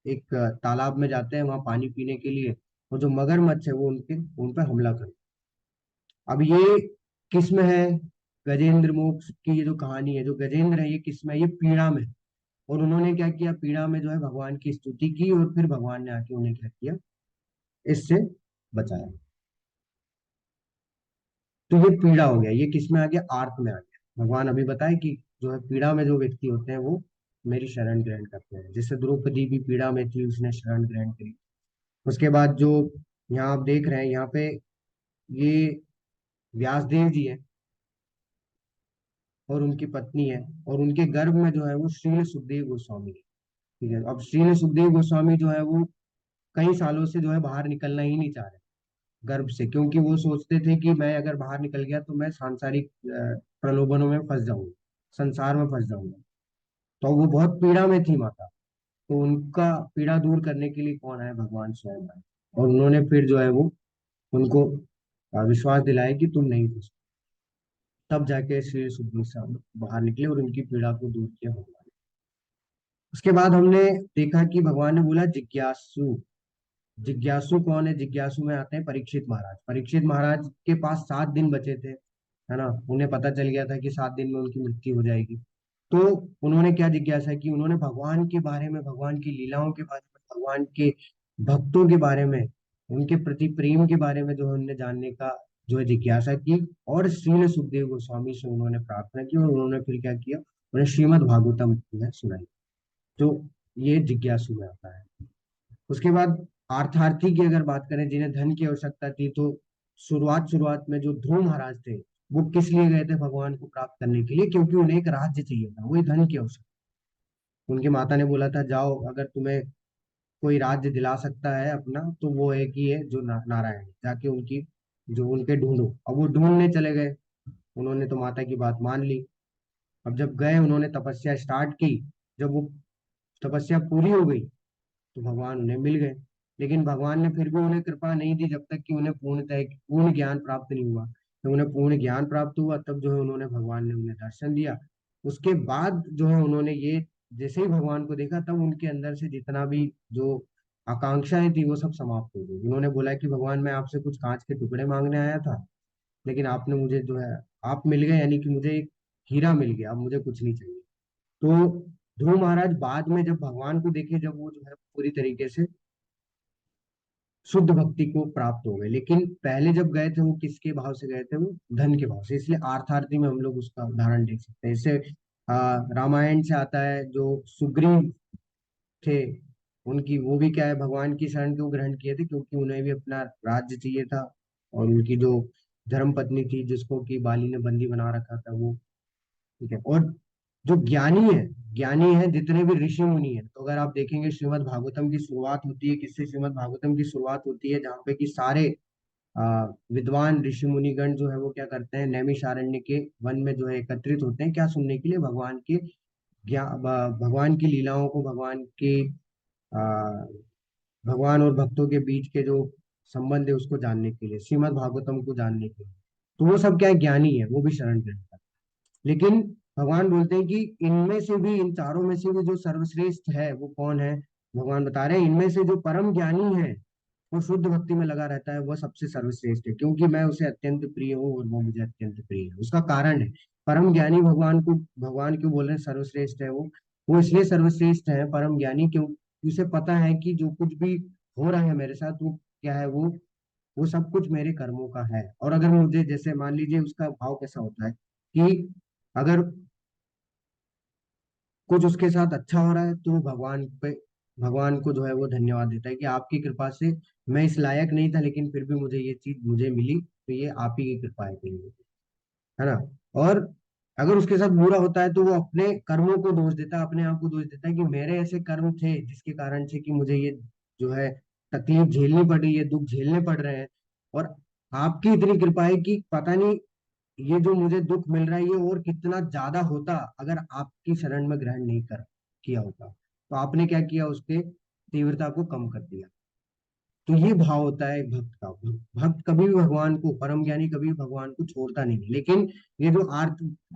एक तालाब में जाते हैं वहां पानी पीने के लिए। और जो मगरमच्छ है वो उन पर हमला करते हैं। अब ये किस में है, गजेंद्र मोक्ष की ये जो कहानी है, जो गजेंद्र है ये किस में है? ये पीड़ा में है। और उन्होंने क्या किया, पीड़ा में जो है भगवान की स्तुति की, और फिर भगवान ने आके उन्हें क्या किया, इससे बचाया। तो ये पीड़ा हो गया, ये किस में आ गया, आर्त में आ गया। भगवान अभी बताए कि जो है पीड़ा में जो व्यक्ति होते हैं वो मेरी शरण ग्रहण करते हैं। जैसे द्रौपदी भी पीड़ा में थी, उसने शरण ग्रहण करी। उसके बाद जो यहाँ आप देख रहे हैं, यहाँ पे ये व्यासदेव जी है और उनकी पत्नी है, और उनके गर्भ में जो है वो श्रील सुखदेव गोस्वामी है, ठीक है। अब श्रील सुखदेव गोस्वामी जो है वो कई सालों से जो है बाहर निकलना ही नहीं चाह रहे गर्भ से, क्योंकि वो सोचते थे कि मैं अगर बाहर निकल गया तो मैं सांसारिक प्रलोभनों में फंस जाऊंगा, संसार में फंस जाऊंगा। तो वो बहुत पीड़ा में थी माता। तो उनका पीड़ा दूर करने के लिए कौन आए, भगवान स्वयं आए। और उन्होंने फिर जो है वो उनको विश्वास दिलाया कि तुम नहीं फंसो। तब जाके श्री सुखदेव साहब बाहर निकले और उनकी पीड़ा को दूर किया भगवान। उसके बाद हमने देखा कि भगवान ने बोला जिज्ञासु। जिज्ञासु कौन है, जिज्ञासु में आते हैं परीक्षित महाराज। परीक्षित महाराज के पास 7 दिन बचे थे, है ना। उन्हें पता चल गया था कि 7 दिन में उनकी मृत्यु हो जाएगी। तो उन्होंने क्या जिज्ञासा की, उन्होंने भगवान के बारे में, भगवान की लीलाओं के बारे में, भगवान के भक्तों के बारे में, उनके प्रति प्रेम के बारे में जो है उन्हें जानने का जो है जिज्ञासा की। और श्रील सुखदेव गोस्वामी से उन्होंने प्रार्थना की, और उन्होंने फिर क्या किया, उन्हें श्रीमद् भागवतम जो है सुनाई। तो ये जिज्ञासु में आता है। उसके बाद अर्थार्थी की अगर बात करें, जिन्हें धन की आवश्यकता थी, तो शुरुआत शुरुआत में जो ध्रुव महाराज थे, वो किस लिए गए थे भगवान को प्राप्त करने के लिए, क्योंकि उन्हें एक राज्य चाहिए था, वही धन की आवश्यकता। उनकी माता ने बोला था जाओ, अगर तुम्हें कोई राज्य दिला सकता है अपना, तो वो एक ही है जो नारायण है। जाके उनकी जो उनके ढूंढो। अब वो ढूंढने चले गए, उन्होंने तो माता की बात मान ली। अब जब गए, उन्होंने तपस्या स्टार्ट की। जब वो तपस्या पूरी हो गई, तो भगवान उन्हें मिल गए। लेकिन भगवान ने फिर भी उन्हें कृपा नहीं दी, जब तक कि उन्हें पूर्ण ज्ञान प्राप्त नहीं हुआ। तो उन्हें पूर्ण ज्ञान प्राप्त हुआ, तब जो है उन्होंने, भगवान ने उन्हें दर्शन दिया। उसके बाद जो है उन्होंने ये, जैसे ही भगवान को देखा, तब उनके अंदर से जितना भी जो आकांक्षाएं थी वो सब समाप्त हो गई। उन्होंने बोला कि भगवान, मैं आपसे कुछ कांच के टुकड़े मांगने आया था, लेकिन आपने मुझे जो है, आप मिल गए, यानी कि मुझे एक हीरा मिल गया, अब मुझे कुछ नहीं चाहिए। तो ध्रुव महाराज बाद में जब भगवान को देखे, जब वो जो है पूरी तरीके से शुद्ध भक्ति को प्राप्त हो गए। लेकिन पहले जब गए थे, वो किसके भाव से गए थे, वो धन के भाव से। इसलिए अर्थार्थी में हम लोग उसका उदाहरण देख सकते हैं। इससे रामायण से आता है, जो सुग्रीव थे, उनकी वो भी क्या है, भगवान की शरण को ग्रहण किए थे, क्योंकि उन्हें भी अपना राज्य चाहिए था। और उनकी जो धर्म पत्नी थी, जिसको कि बाली ने बंदी बना रखा था, वो, ठीक है। और जो ज्ञानी है, ज्ञानी है जितने भी ऋषि मुनि है, तो अगर आप देखेंगे, श्रीमद् भागवतम की शुरुआत होती है किससे, श्रीमद् भागवतम की शुरुआत होती है जहाँ पे कि सारे विद्वान ऋषि मुनिगण जो है वो क्या करते हैं, नैमिषारण्य के वन में जो है एकत्रित होते हैं, क्या सुनने के लिए, भगवान के भगवान की लीलाओं को, आ, भगवान और भक्तों के बीच के जो संबंध है उसको जानने के लिए, श्रीमद् भागवतम को जानने के लिए। तो वो सब क्या है, ज्ञानी है, वो भी शरण ग्रहण करते हैं। लेकिन भगवान बोलते हैं कि इनमें से भी, इन चारों में से भी जो सर्वश्रेष्ठ है वो कौन है। भगवान बता रहे हैं इनमें से जो परम ज्ञानी है, वो शुद्ध भक्ति में लगा रहता है, वह सबसे सर्वश्रेष्ठ है, क्योंकि मैं उसे अत्यंत प्रिय हूँ और वो मुझे अत्यंत प्रिय है। उसका कारण है, परम ज्ञानी भगवान को, भगवान क्यों बोल रहे हैं सर्वश्रेष्ठ है वो इसलिए सर्वश्रेष्ठ है परम ज्ञानी, क्यों, उसे पता है कि जो कुछ भी हो रहा है मेरे साथ, वो क्या है, वो सब कुछ मेरे कर्मों का है। और अगर मुझे, जैसे मान लीजिए, उसका भाव कैसा होता है कि अगर कुछ उसके साथ अच्छा हो रहा है तो वो भगवान को जो है वो धन्यवाद देता है कि आपकी कृपा से, मैं इस लायक नहीं था लेकिन फिर भी मुझे ये चीज मुझे मिली, तो ये आप ही की कृपा है मेरे लिए, है ना। और अगर उसके साथ बुरा होता है तो वो अपने कर्मों को दोष देता है, अपने आप को दोष देता है कि मेरे ऐसे कर्म थे जिसके कारण से कि मुझे ये जो है तकलीफ झेलनी पड़ रही है, दुख झेलने पड़ रहे हैं। और आपकी इतनी कृपा है कि पता नहीं ये जो मुझे दुख मिल रहा है ये और कितना ज्यादा होता अगर आपकी शरण में ग्रहण नहीं कर किया होता। तो आपने क्या किया, उसके तीव्रता को कम कर दिया। तो ये भाव होता है एक भक्त का। भक्त कभी भी भगवान को, परम ज्ञानी कभी भी भगवान को छोड़ता नहीं है। लेकिन ये जो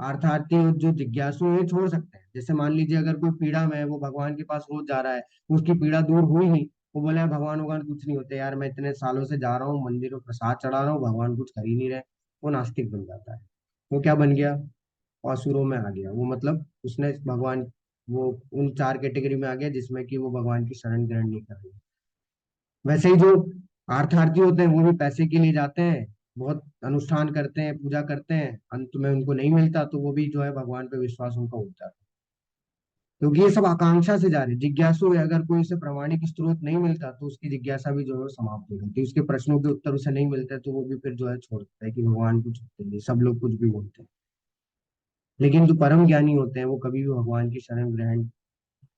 आर्थार्थी और जो जिज्ञासु हैं, ये छोड़ सकते हैं। जैसे मान लीजिए अगर कोई पीड़ा में है, वो भगवान के पास रोज जा रहा है, उसकी पीड़ा दूर हुई नहीं, वो बोले "यार, भगवान भगवान कुछ नहीं होते यार, मैं इतने सालों से जा रहा हूँ मंदिर में प्रसाद चढ़ा रहा हूँ, भगवान कुछ कर ही नहीं रहे"। वो नास्तिक बन जाता है। वो क्या बन गया, असुरों में आ गया वो, मतलब उसने भगवान, वो उन चार कैटेगरी में आ गया जिसमें कि वो भगवान की शरण ग्रहण नहीं कर रहे। वैसे ही जो अर्थार्थी होते हैं वो भी पैसे के लिए जाते हैं, बहुत अनुष्ठान करते हैं, पूजा करते हैं, अंत में उनको नहीं मिलता तो वो भी जो है भगवान पे विश्वास उनका उठ जाता है। क्योंकि ये सब आकांक्षा से जा रहे हैं। जिज्ञासु है, अगर कोई उसे प्रामाणिक स्रोत नहीं मिलता तो उसकी जिज्ञासा भी जो है वो समाप्त हो जाती है, उसके प्रश्नों के उत्तर उसे नहीं मिलते तो वो भी फिर जो है छोड़ देता है कि भगवान कुछ होते नहीं, सब लोग कुछ भी बोलते हैं। लेकिन जो परम ज्ञानी होते हैं वो कभी भी भगवान की शरण ग्रहण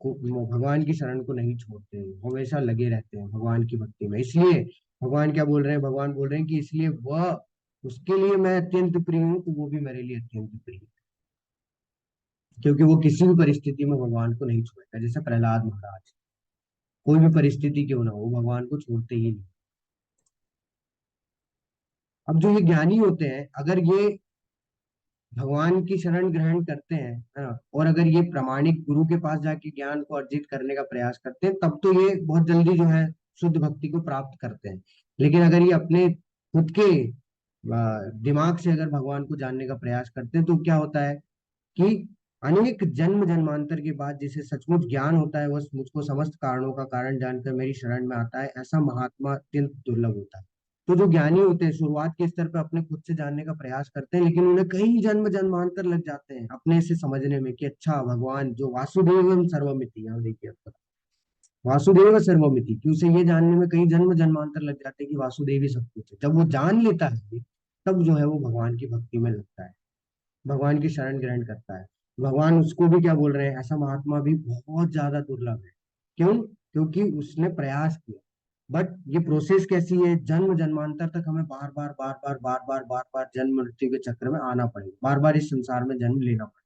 को, भगवान की शरण को नहीं छोड़ते हैं, हमेशा लगे रहते हैं भगवान की भक्ति में। इसलिए भगवान क्या बोल रहे हैं, भगवान बोल रहे हैं कि इसलिए वह, उसके लिए मैं अत्यंत प्रिय हूँ तो वो भी मेरे लिए अत्यंत प्रिय है, क्योंकि वो किसी भी परिस्थिति में भगवान को नहीं छोड़ेगा। जैसे प्रहलाद महाराज, कोई भी परिस्थिति क्यों ना हो, वो भगवान को छोड़ते ही नहीं। अब जो ये ज्ञानी होते हैं, अगर ये भगवान की शरण ग्रहण करते हैं, है ना, और अगर ये प्रामाणिक गुरु के पास जाके ज्ञान को अर्जित करने का प्रयास करते हैं, तब तो ये बहुत जल्दी जो है शुद्ध भक्ति को प्राप्त करते हैं। लेकिन अगर ये अपने खुद के दिमाग से अगर भगवान को जानने का प्रयास करते हैं तो क्या होता है कि अनेक जन्म जन्मांतर के बाद जिसे सचमुच ज्ञान होता है, वह मुझको समस्त कारणों का कारण जानकर मेरी शरण में आता है, ऐसा महात्मा अत्यंत दुर्लभ होता है। तो जो ज्ञानी होते हैं शुरुआत के स्तर पर अपने खुद से जानने का प्रयास करते हैं, लेकिन उन्हें कई जन्म जन्मांतर लग जाते हैं अपने से समझने में कि अच्छा भगवान जो वासुदेव सर्वमिति, यहाँ देखिए आपका वासुदेव सर्वमिति, कि उसे ये जानने में कई जन्म जन्मांतर लग जाते हैं कि वासुदेव ही सब कुछ है। जब वो जान लेता है तब जो है वो भगवान की भक्ति में लगता है, भगवान की शरण ग्रहण करता है। भगवान उसको भी क्या बोल रहे हैं, ऐसा महात्मा भी बहुत ज्यादा दुर्लभ है। क्यों, क्योंकि उसने प्रयास किया। बट ये प्रोसेस कैसी है, जन्म जन्मांतर तक हमें बार बार बार बार बार बार बार बार जन्म मृत्यु के चक्र में आना पड़ेगा, बार बार इस संसार में जन्म लेना पड़ेगा।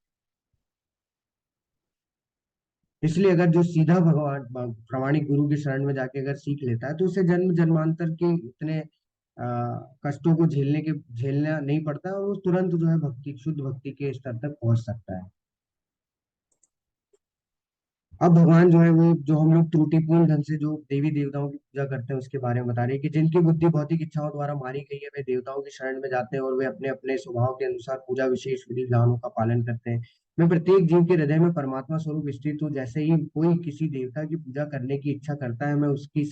इसलिए अगर जो सीधा भगवान प्रामाणिक गुरु की शरण में जाके अगर सीख लेता है तो उसे जन्म जन्मांतर के इतने कष्टों को झेलना नहीं पड़ता है, और वो तुरंत जो है भक्ति, शुद्ध भक्ति के स्तर तक पहुंच सकता है। अब भगवान जो है वो, जो हम लोग त्रुटिपूर्ण ढंग से जो देवी देवताओं की पूजा करते हैं उसके बारे में बता रहे हैं कि जिनकी बुद्धि भौतिक इच्छाओं द्वारा मारी गई है, वे देवताओं की शरण में जाते हैं और वे अपने अपने स्वभाव के अनुसार पूजा विशेष विधि विधानों का पालन करते हैं। मैं प्रत्येक जीव के हृदय में परमात्मा स्वरूप स्थित हूँ। जैसे ही कोई किसी देवता की पूजा करने की इच्छा करता है, मैं उसकी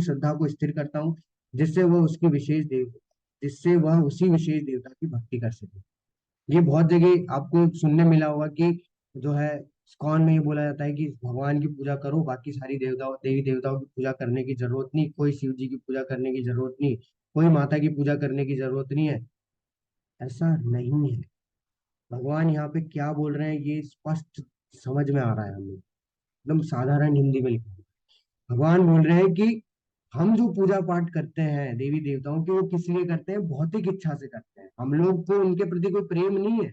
श्रद्धा को स्थिर करता हूँ, जिससे वह उसकी विशेष देव जिससे वह उसी विशेष देवता की भक्ति कर सके। ये बहुत जगह आपको सुनने मिला होगा कि जो है इस्कॉन में ये बोला जाता है कि भगवान की पूजा करो, बाकी सारी देवी देवताओं की पूजा करने की जरूरत नहीं, कोई शिव जी की पूजा करने की जरूरत नहीं, कोई माता की पूजा करने की जरूरत नहीं है। ऐसा नहीं है। भगवान यहाँ पे क्या बोल रहे हैं ये स्पष्ट समझ में आ रहा है हमें, एकदम साधारण हिंदी में लिखा है। भगवान बोल रहे हैं कि हम जो पूजा पाठ करते हैं देवी देवताओं के, वो किस लिए करते हैं? भौतिक इच्छा से करते हैं। हम लोग को उनके प्रति कोई प्रेम नहीं है।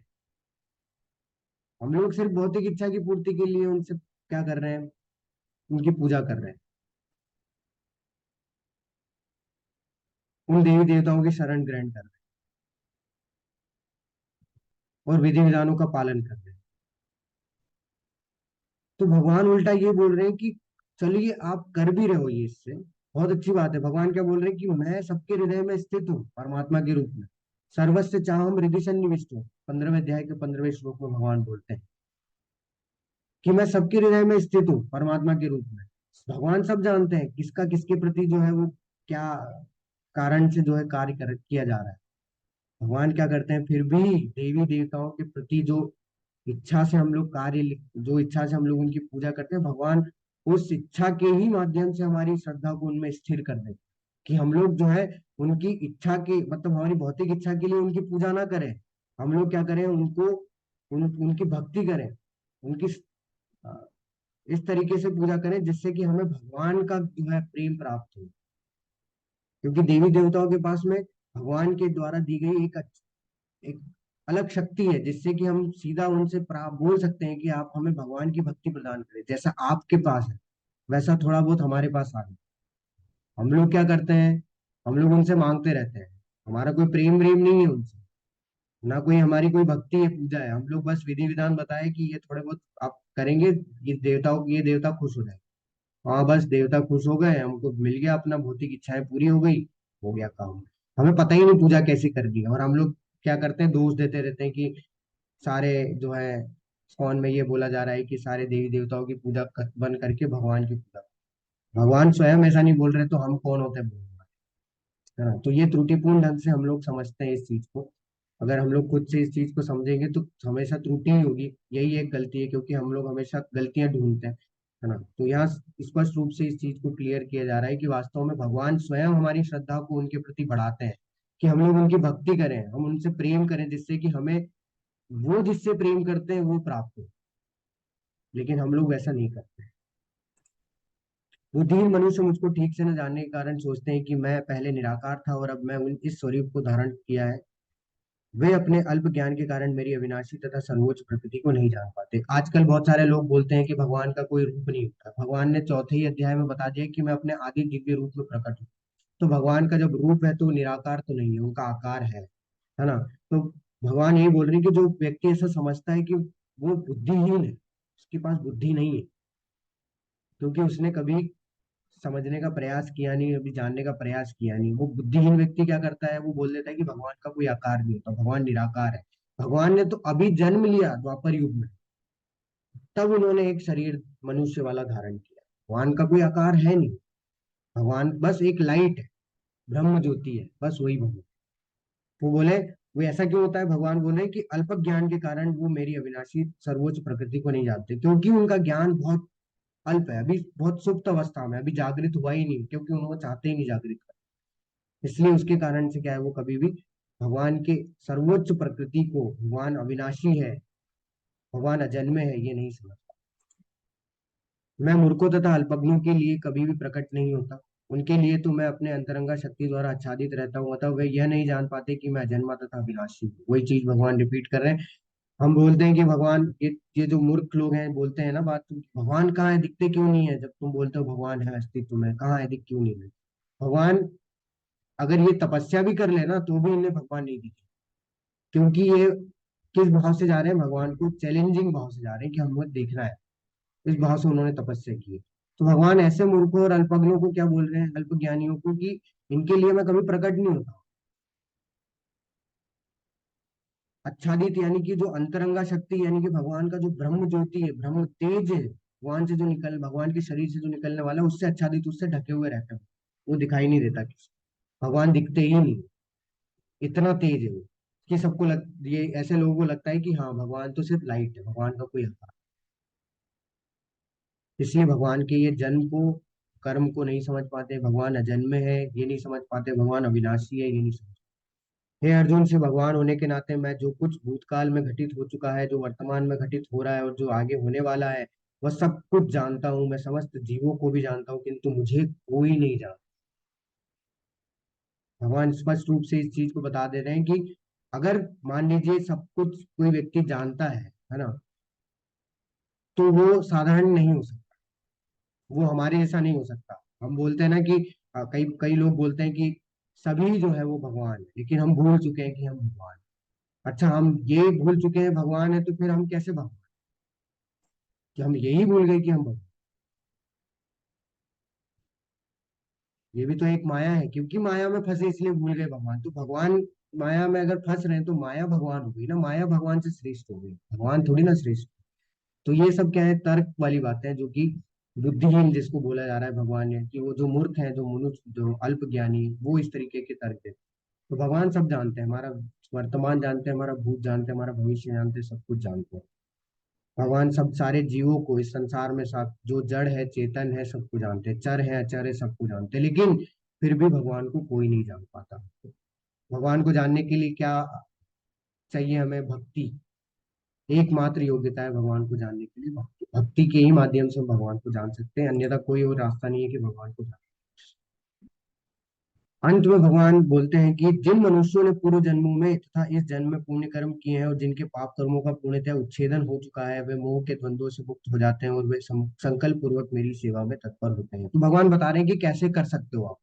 हम लोग सिर्फ भौतिक इच्छा की पूर्ति के लिए उनसे क्या कर रहे हैं? उनकी पूजा कर रहे हैं, उन देवी देवताओं की शरण ग्रहण कर रहे हैं और विधि विधानों का पालन कर रहे हैं। तो भगवान उल्टा ये बोल रहे हैं कि चलिए आप कर भी रहे हो ये, इससे बहुत अच्छी बात है। भगवान क्या बोल रहे हैं कि मैं सबके हृदय में स्थित हूँ परमात्मा के रूप में। सर्वस्य चाहम हृदय सन्निविष्ट हूँ, 15वें अध्याय के 15वें श्लोक में भगवान बोलते हैं कि मैं सबके हृदय में स्थित हूँ परमात्मा के रूप में। भगवान सब जानते हैं किसका किसके प्रति जो है वो क्या कारण से जो है कार्य किया जा रहा है। भगवान क्या करते हैं, फिर भी देवी देवताओं के प्रति जो इच्छा से हम लोग जो इच्छा से हम लोग उनकी पूजा करते हैं, भगवान उस इच्छा के ही माध्यम से हमारी श्रद्धा को उनमें स्थिर कर देते हैं कि हम लोग जो है उनकी इच्छा के मतलब हमारी भौतिक इच्छा के लिए उनकी पूजा ना करें। हम लोग क्या करें, उनको उनकी भक्ति करें, उनकी अ, इस तरीके से पूजा करें जिससे कि हमें भगवान का जो है प्रेम प्राप्त हो। क्योंकि देवी देवताओं के पास में भगवान के द्वारा दी गई एक अलग शक्ति है जिससे कि हम सीधा उनसे बोल सकते हैं कि आप हमें भगवान की भक्ति प्रदान करें। जैसा आपके पास है वैसा थोड़ा बहुत हमारे पास आ गया। हम लोग क्या करते हैं, हम लोग उनसे मांगते रहते हैं। हमारा कोई प्रेम प्रेम नहीं है उनसे, ना कोई हमारी कोई भक्ति है, पूजा है। हम लोग बस विधि विधान बताए कि ये थोड़े बहुत आप करेंगे, ये देवता खुश हो जाए। हाँ बस देवता खुश हो गए, हमको मिल गया, अपना भौतिक इच्छाएं पूरी हो गई, हो गया काम। हमें पता ही नहीं पूजा कैसे कर दी। और हम लोग क्या करते हैं, दोष देते रहते हैं कि सारे जो है इस्कॉन में ये बोला जा रहा है कि सारे देवी देवताओं की पूजा बंद करके भगवान की पूजा। भगवान स्वयं ऐसा नहीं बोल रहे तो हम कौन होते हैं बोलने वाले? है ना? तो ये त्रुटिपूर्ण ढंग से हम लोग समझते हैं इस चीज को। अगर हम लोग खुद से इस चीज को समझेंगे तो हमेशा त्रुटि ही होगी। यही एक गलती है, क्योंकि हम लोग हमेशा गलतियां ढूंढते हैं। है ना? तो यहाँ स्पष्ट रूप से इस चीज को क्लियर किया जा रहा है कि वास्तव में भगवान स्वयं हमारी श्रद्धा को उनके प्रति बढ़ाते हैं कि हम लोग उनकी भक्ति करें, हम उनसे प्रेम करें, जिससे कि हमें वो जिससे प्रेम करते हैं वो प्राप्त हो। लेकिन हम लोग वैसा नहीं करते। बुद्धिहीन मनुष्य मुझको ठीक से न जानने के कारण सोचते हैं कि मैं पहले निराकार था और अब मैं इस स्वरूप को धारण किया है। वे अपने अल्प ज्ञान के कारण मेरी अविनाशी तथा सर्वोच्च प्रकृति को नहीं जान पाते। आजकल बहुत सारे लोग बोलते हैं कि भगवान का कोई रूप नहीं होता। भगवान ने चौथे ही अध्याय में बता दिया कि मैं अपने आदि दिव्य रूप में प्रकट हूँ। तो भगवान का जब रूप है तो निराकार तो नहीं है, उनका आकार है ना? तो भगवान यही बोल रहे हैं कि जो व्यक्ति ऐसा समझता है कि वो बुद्धिहीन है, उसके पास बुद्धि नहीं है, क्योंकि उसने कभी समझने का प्रयास किया नहीं, अभी जानने का प्रयास किया नहीं। वो बुद्धिहीन व्यक्ति क्या करता है, वो बोल देता है कि भगवान का कोई आकार नहीं होता, भगवान निराकार है। भगवान ने तो अभी जन्म लिया द्वापर युग में, तब उन्होंने एक शरीर मनुष्य वाला धारण किया। भगवान का कोई आकार है नहीं। भगवान बस एक लाइट है, ब्रह्म ज्योति है, बस वही भगवान। वो बोले वो ऐसा क्यों होता है, भगवान बोले कि अल्प ज्ञान के कारण वो मेरी अविनाशी सर्वोच्च प्रकृति को नहीं जानते, क्योंकि उनका ज्ञान बहुत अल्प है, अभी बहुत सुप्त अवस्था में, अभी जागृत हुआ ही नहीं, क्योंकि उन्होंने चाहते ही नहीं जागृत। इसलिए उसके कारण से क्या है, वो कभी भी भगवान के सर्वोच्च प्रकृति को, भगवान अविनाशी है, भगवान अजन्मे है, ये नहीं समझ। मैं मूर्खों तथा अल्पज्ञों के लिए कभी भी प्रकट नहीं होता। उनके लिए तो मैं अपने अंतरंगा शक्ति द्वारा आच्छादित रहता हूँ, अतः वे यह नहीं जान पाते कि मैं अजन्मा तथा अविनाशी हूँ। वही चीज भगवान रिपीट कर रहे हैं। हम बोलते हैं कि भगवान, ये जो मूर्ख लोग हैं बोलते हैं ना बात, भगवान कहाँ है, दिखते क्यों नहीं है? जब तुम बोलते हो भगवान है अस्तित्व में, कहाँ है, दिख क्यों नहीं है? भगवान अगर ये तपस्या भी कर लेना तो भी इन्हें भगवान नहीं दिखे, क्योंकि ये किस भाव से जा रहे हैं, भगवान को चैलेंजिंग भाव से जा रहे हैं कि हमें देखना है। इस भाव से उन्होंने तपस्या की है। तो भगवान ऐसे मूर्खों और अल्पज्ञों को क्या बोल रहे हैं, अल्प ज्ञानियों को, कि इनके लिए मैं कभी प्रकट नहीं होता। आच्छादित यानी कि जो अंतरंगा शक्ति, यानी कि भगवान का जो ब्रह्म ज्योति है, ब्रह्म तेज है, भगवान के शरीर से जो निकलने वाला है, उससे आच्छादित, उससे ढके हुए रहते हैं। वो दिखाई नहीं देता किसी, भगवान दिखते ही नहीं, इतना तेज है वो कि ये ऐसे लोगों को लगता है कि हाँ भगवान तो सिर्फ लाइट है, भगवान का कोई आकार। इसलिए भगवान के ये जन्म को, कर्म को नहीं समझ पाते। भगवान अजन्मे है ये नहीं समझ पाते, भगवान अविनाशी है ये नहीं समझ। हे अर्जुन, से भगवान होने के नाते मैं जो कुछ भूतकाल में घटित हो चुका है, जो वर्तमान में घटित हो रहा है और जो आगे होने वाला है, वह सब कुछ जानता हूँ। मैं समस्त जीवों को भी जानता हूँ, किंतु मुझे कोई नहीं जानता। भगवान स्पष्ट रूप से इस चीज को बता दे रहे हैं कि अगर मान लीजिए सब कुछ कोई व्यक्ति जानता है ना, तो वो साधारण नहीं हो सकता, वो हमारे जैसा नहीं हो सकता। हम बोलते हैं ना कि कई कई लोग बोलते हैं कि सभी जो है वो भगवान है, लेकिन हम भूल चुके हैं कि हम भगवान हैं। अच्छा, हम ये भूल चुके हैं भगवान है, तो फिर हम कैसे भगवान, कि हम यही भूल गए कि हम भगवान। ये भी तो एक माया है, क्योंकि माया में फंसे इसलिए भूल गए भगवान। तो भगवान माया में अगर फंस रहे हैं तो माया भगवान हो गई ना, माया भगवान से श्रेष्ठ हो गई, भगवान थोड़ी ना श्रेष्ठ। तो ये सब क्या है, तर्क वाली बातें हैं, जो कि बुद्धिहीन जिसको बोला जा रहा है भगवान ने, कि वो जो मूर्ख है, जो मनुष्य, जो अल्प ज्ञानी, वो इस तरीके के तर्क देते हैं। तो भगवान सब जानते हैं, हमारा वर्तमान जानते हैं, हमारा भूत जानते हैं, हमारा भविष्य जानते हैं, सब कुछ जानते हैं। भगवान सब सारे जीवों को इस संसार में, सब जो जड़ है चेतन है सबको जानते हैं, चर है अचर है सबको जानते हैं, लेकिन फिर भी भगवान को कोई नहीं जान पाता। भगवान को जानने के लिए क्या चाहिए, हमें भक्ति। एकमात्र योग्यता है भगवान को जानने के लिए भक्ति, भक्ति के ही माध्यम से हम भगवान को जान सकते हैं, अन्यथा कोई और रास्ता नहीं है कि भगवान को जान। अंत में भगवान बोलते हैं कि जिन मनुष्यों ने पूर्व जन्मों में तथा इस जन्म में पुण्य कर्म किए हैं और जिनके पाप कर्मों का पूर्णतः उच्छेदन हो चुका है, वे मोह के द्वंद्वों से मुक्त हो जाते हैं और वे संकल्प पूर्वक मेरी सेवा में तत्पर होते हैं। तो भगवान बता रहे हैं कि कैसे कर सकते हो आप,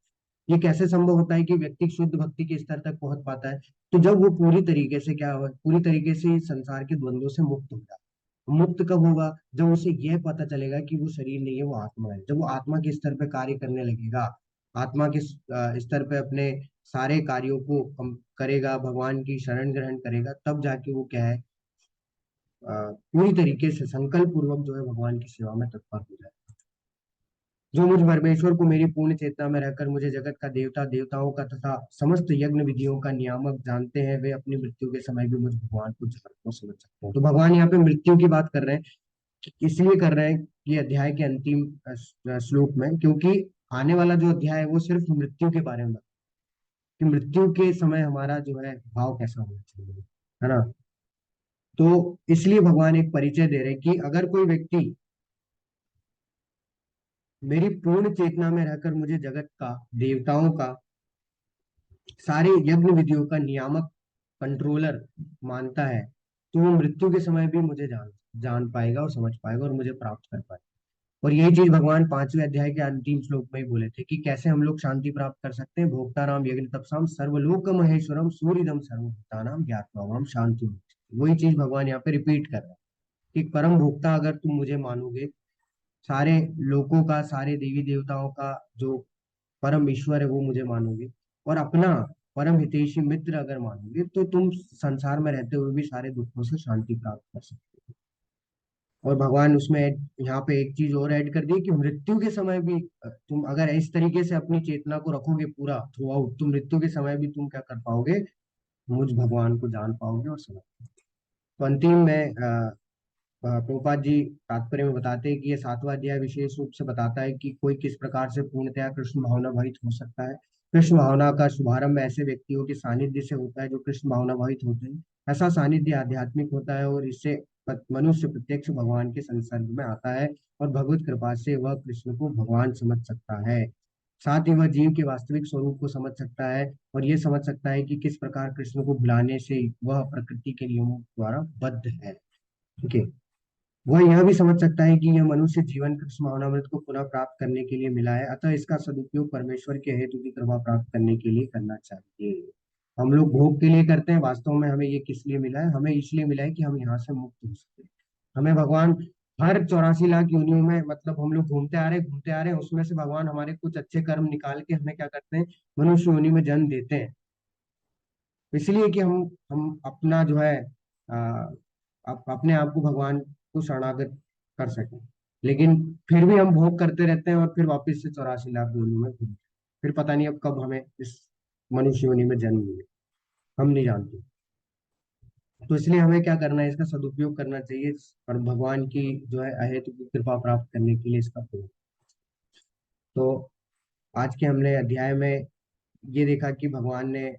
ये कैसे संभव होता है कि व्यक्ति शुद्ध भक्ति के स्तर तक पहुंच पाता है। तो जब वो पूरी तरीके से क्या हो, पूरी तरीके से इस संसार के द्वंद्वों से मुक्त हो जाए। मुक्त कब होगा, जब उसे यह पता चलेगा कि वो शरीर नहीं है, वो आत्मा है। जब वो आत्मा के स्तर पे कार्य करने लगेगा, आत्मा के स्तर पे अपने सारे कार्यों को करेगा, भगवान की शरण ग्रहण करेगा, तब जाके वो क्या है, पूरी तरीके से संकल्प पूर्वक जो है भगवान की सेवा में तत्पर हो जाए। जो मुझ परमेश्वर को मेरी पूर्ण चेतना में रहकर मुझे जगत का देवता, देवताओं का तथा समस्त यज्ञ विधियों का नियामक जानते हैं, वे अपनी मृत्यु के समय भी मुझ भगवान को जान को समझ सकते हैं। तो भगवान यहाँ पे मृत्यु की बात कर रहे हैं, इसलिए कर रहे हैं कि अध्याय के अंतिम श्लोक में, क्योंकि आने वाला जो अध्याय है वो सिर्फ मृत्यु के बारे में, कि मृत्यु के समय हमारा जो है भाव कैसा होना चाहिए, है ना। तो इसलिए भगवान एक परिचय दे रहे हैं कि अगर कोई व्यक्ति मेरी पूर्ण चेतना में रहकर मुझे जगत का, देवताओं का, सारे यज्ञ विधियों का नियामक, कंट्रोलर मानता है, तो वो मृत्यु के समय भी मुझे जान जान पाएगा और समझ पाएगा और मुझे प्राप्त कर पाएगा। और यही चीज भगवान 5वें अध्याय के अंतिम श्लोक में ही बोले थे कि कैसे हम लोग शांति प्राप्त कर सकते हैं। भोक्ता राम यज्ञ तपसाम सर्वलोक महेश्वरम सूर्यदम सर्वभूतानाम ज्ञात्वा शांति। वही चीज भगवान यहाँ पे रिपीट कर रहे हैं कि परम भोक्ता अगर तुम मुझे मानोगे, सारे लोकों का, सारे देवी देवताओं का जो परम ईश्वर है वो मुझे मानोगे, और अपना परम हितैषी मित्र अगर मानोगे, तो तुम संसार में रहते हुए भी सारे दुखों से शांति प्राप्त कर सकते हो। और भगवान उसमें यहाँ पे एक चीज और ऐड कर दी कि मृत्यु के समय भी तुम अगर इस तरीके से अपनी चेतना को रखोगे पूरा थ्रू आउट, तो मृत्यु के समय भी तुम क्या कर पाओगे, मुझ भगवान को जान पाओगे और समझ पाओगे। तो अंतिम में प्रभुपाद जी तात्पर्य में बताते हैं कि ये 7वां अध्याय विशेष रूप से बताता है कि कोई किस प्रकार से पूर्णतया कृष्ण भावना भावित हो सकता है। कृष्ण भावना का शुभारंभ ऐसे व्यक्तियों के सानिध्य से होता है जो कृष्ण भावना भावित होते हैं। ऐसा सानिध्य आध्यात्मिक होता है और इससे मनुष्य प्रत्यक्ष भगवान के संसर्ग में आता है और भगवत कृपा से वह कृष्ण को भगवान समझ सकता है। साथ ही वह जीव के वास्तविक स्वरूप को समझ सकता है और ये समझ सकता है कि किस प्रकार कृष्ण को भुलाने से वह प्रकृति के नियमों द्वारा बद्ध है। ठीक है। वह यह भी समझ सकता है कि यह मनुष्य जीवन कृष्ण भावनामृत को पुनः प्राप्त करने के लिए मिला है, अतः इसका सदुपयोग परमेश्वर के हेतु की कृपा प्राप्त करने के लिए करना चाहिए। हम लोग भोग के लिए करते हैं, वास्तव में हमें ये किस लिए मिला है, हमें इसलिए मिला है कि हम यहाँ से मुक्त हो सके। हमें भगवान हर 84 लाख योनियों में, मतलब हम लोग घूमते आ रहे हैं, उसमें से भगवान हमारे कुछ अच्छे कर्म निकाल के हमें क्या करते हैं, मनुष्य योनि में जन्म देते हैं। इसलिए कि हम अपना जो है अपने आप को भगवान को शरणागत कर सकें। लेकिन फिर भी हम भोग करते रहते हैं और फिर वापस से 84 लाख योनि में घूमते हैं। फिर पता नहीं अब कब हमें इस मनुष्य योनि में जन्म मिले, हम नहीं जानते। तो इसलिए हमें क्या करना है, इसका सदुपयोग करना चाहिए और भगवान की जो है अहेतु की कृपा प्राप्त करने के लिए इसका प्रयोग। तो आज के हमने अध्याय में ये देखा कि भगवान ने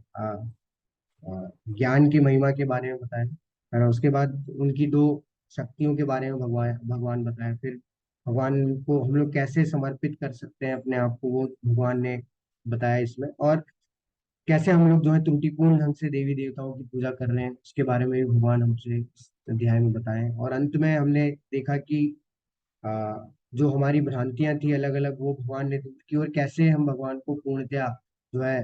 ज्ञान की महिमा के बारे में बताया, और उसके बाद उनकी दो शक्तियों के बारे में भगवान भगवान बताया। फिर भगवान को हम लोग कैसे समर्पित कर सकते हैं अपने आप को, वो भगवान ने बताया इसमें। और कैसे हम लोग जो है त्रुटिपूर्ण ढंग से देवी देवताओं की पूजा कर रहे हैं, उसके बारे में भी भगवान हमसे इस अध्याय में बताएं। और अंत में हमने देखा कि जो हमारी भ्रांतियां थी अलग अलग, वो भगवान ने दूर की, और कैसे हम भगवान को पूर्णतया जो है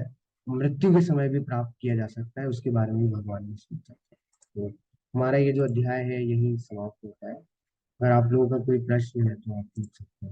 मृत्यु के समय भी प्राप्त किया जा सकता है, उसके बारे में भी भगवान ने सोचा। तो हमारा ये जो अध्याय है यही समाप्त होता है। अगर आप लोगों का कोई प्रश्न है तो आप पूछ सकते हैं।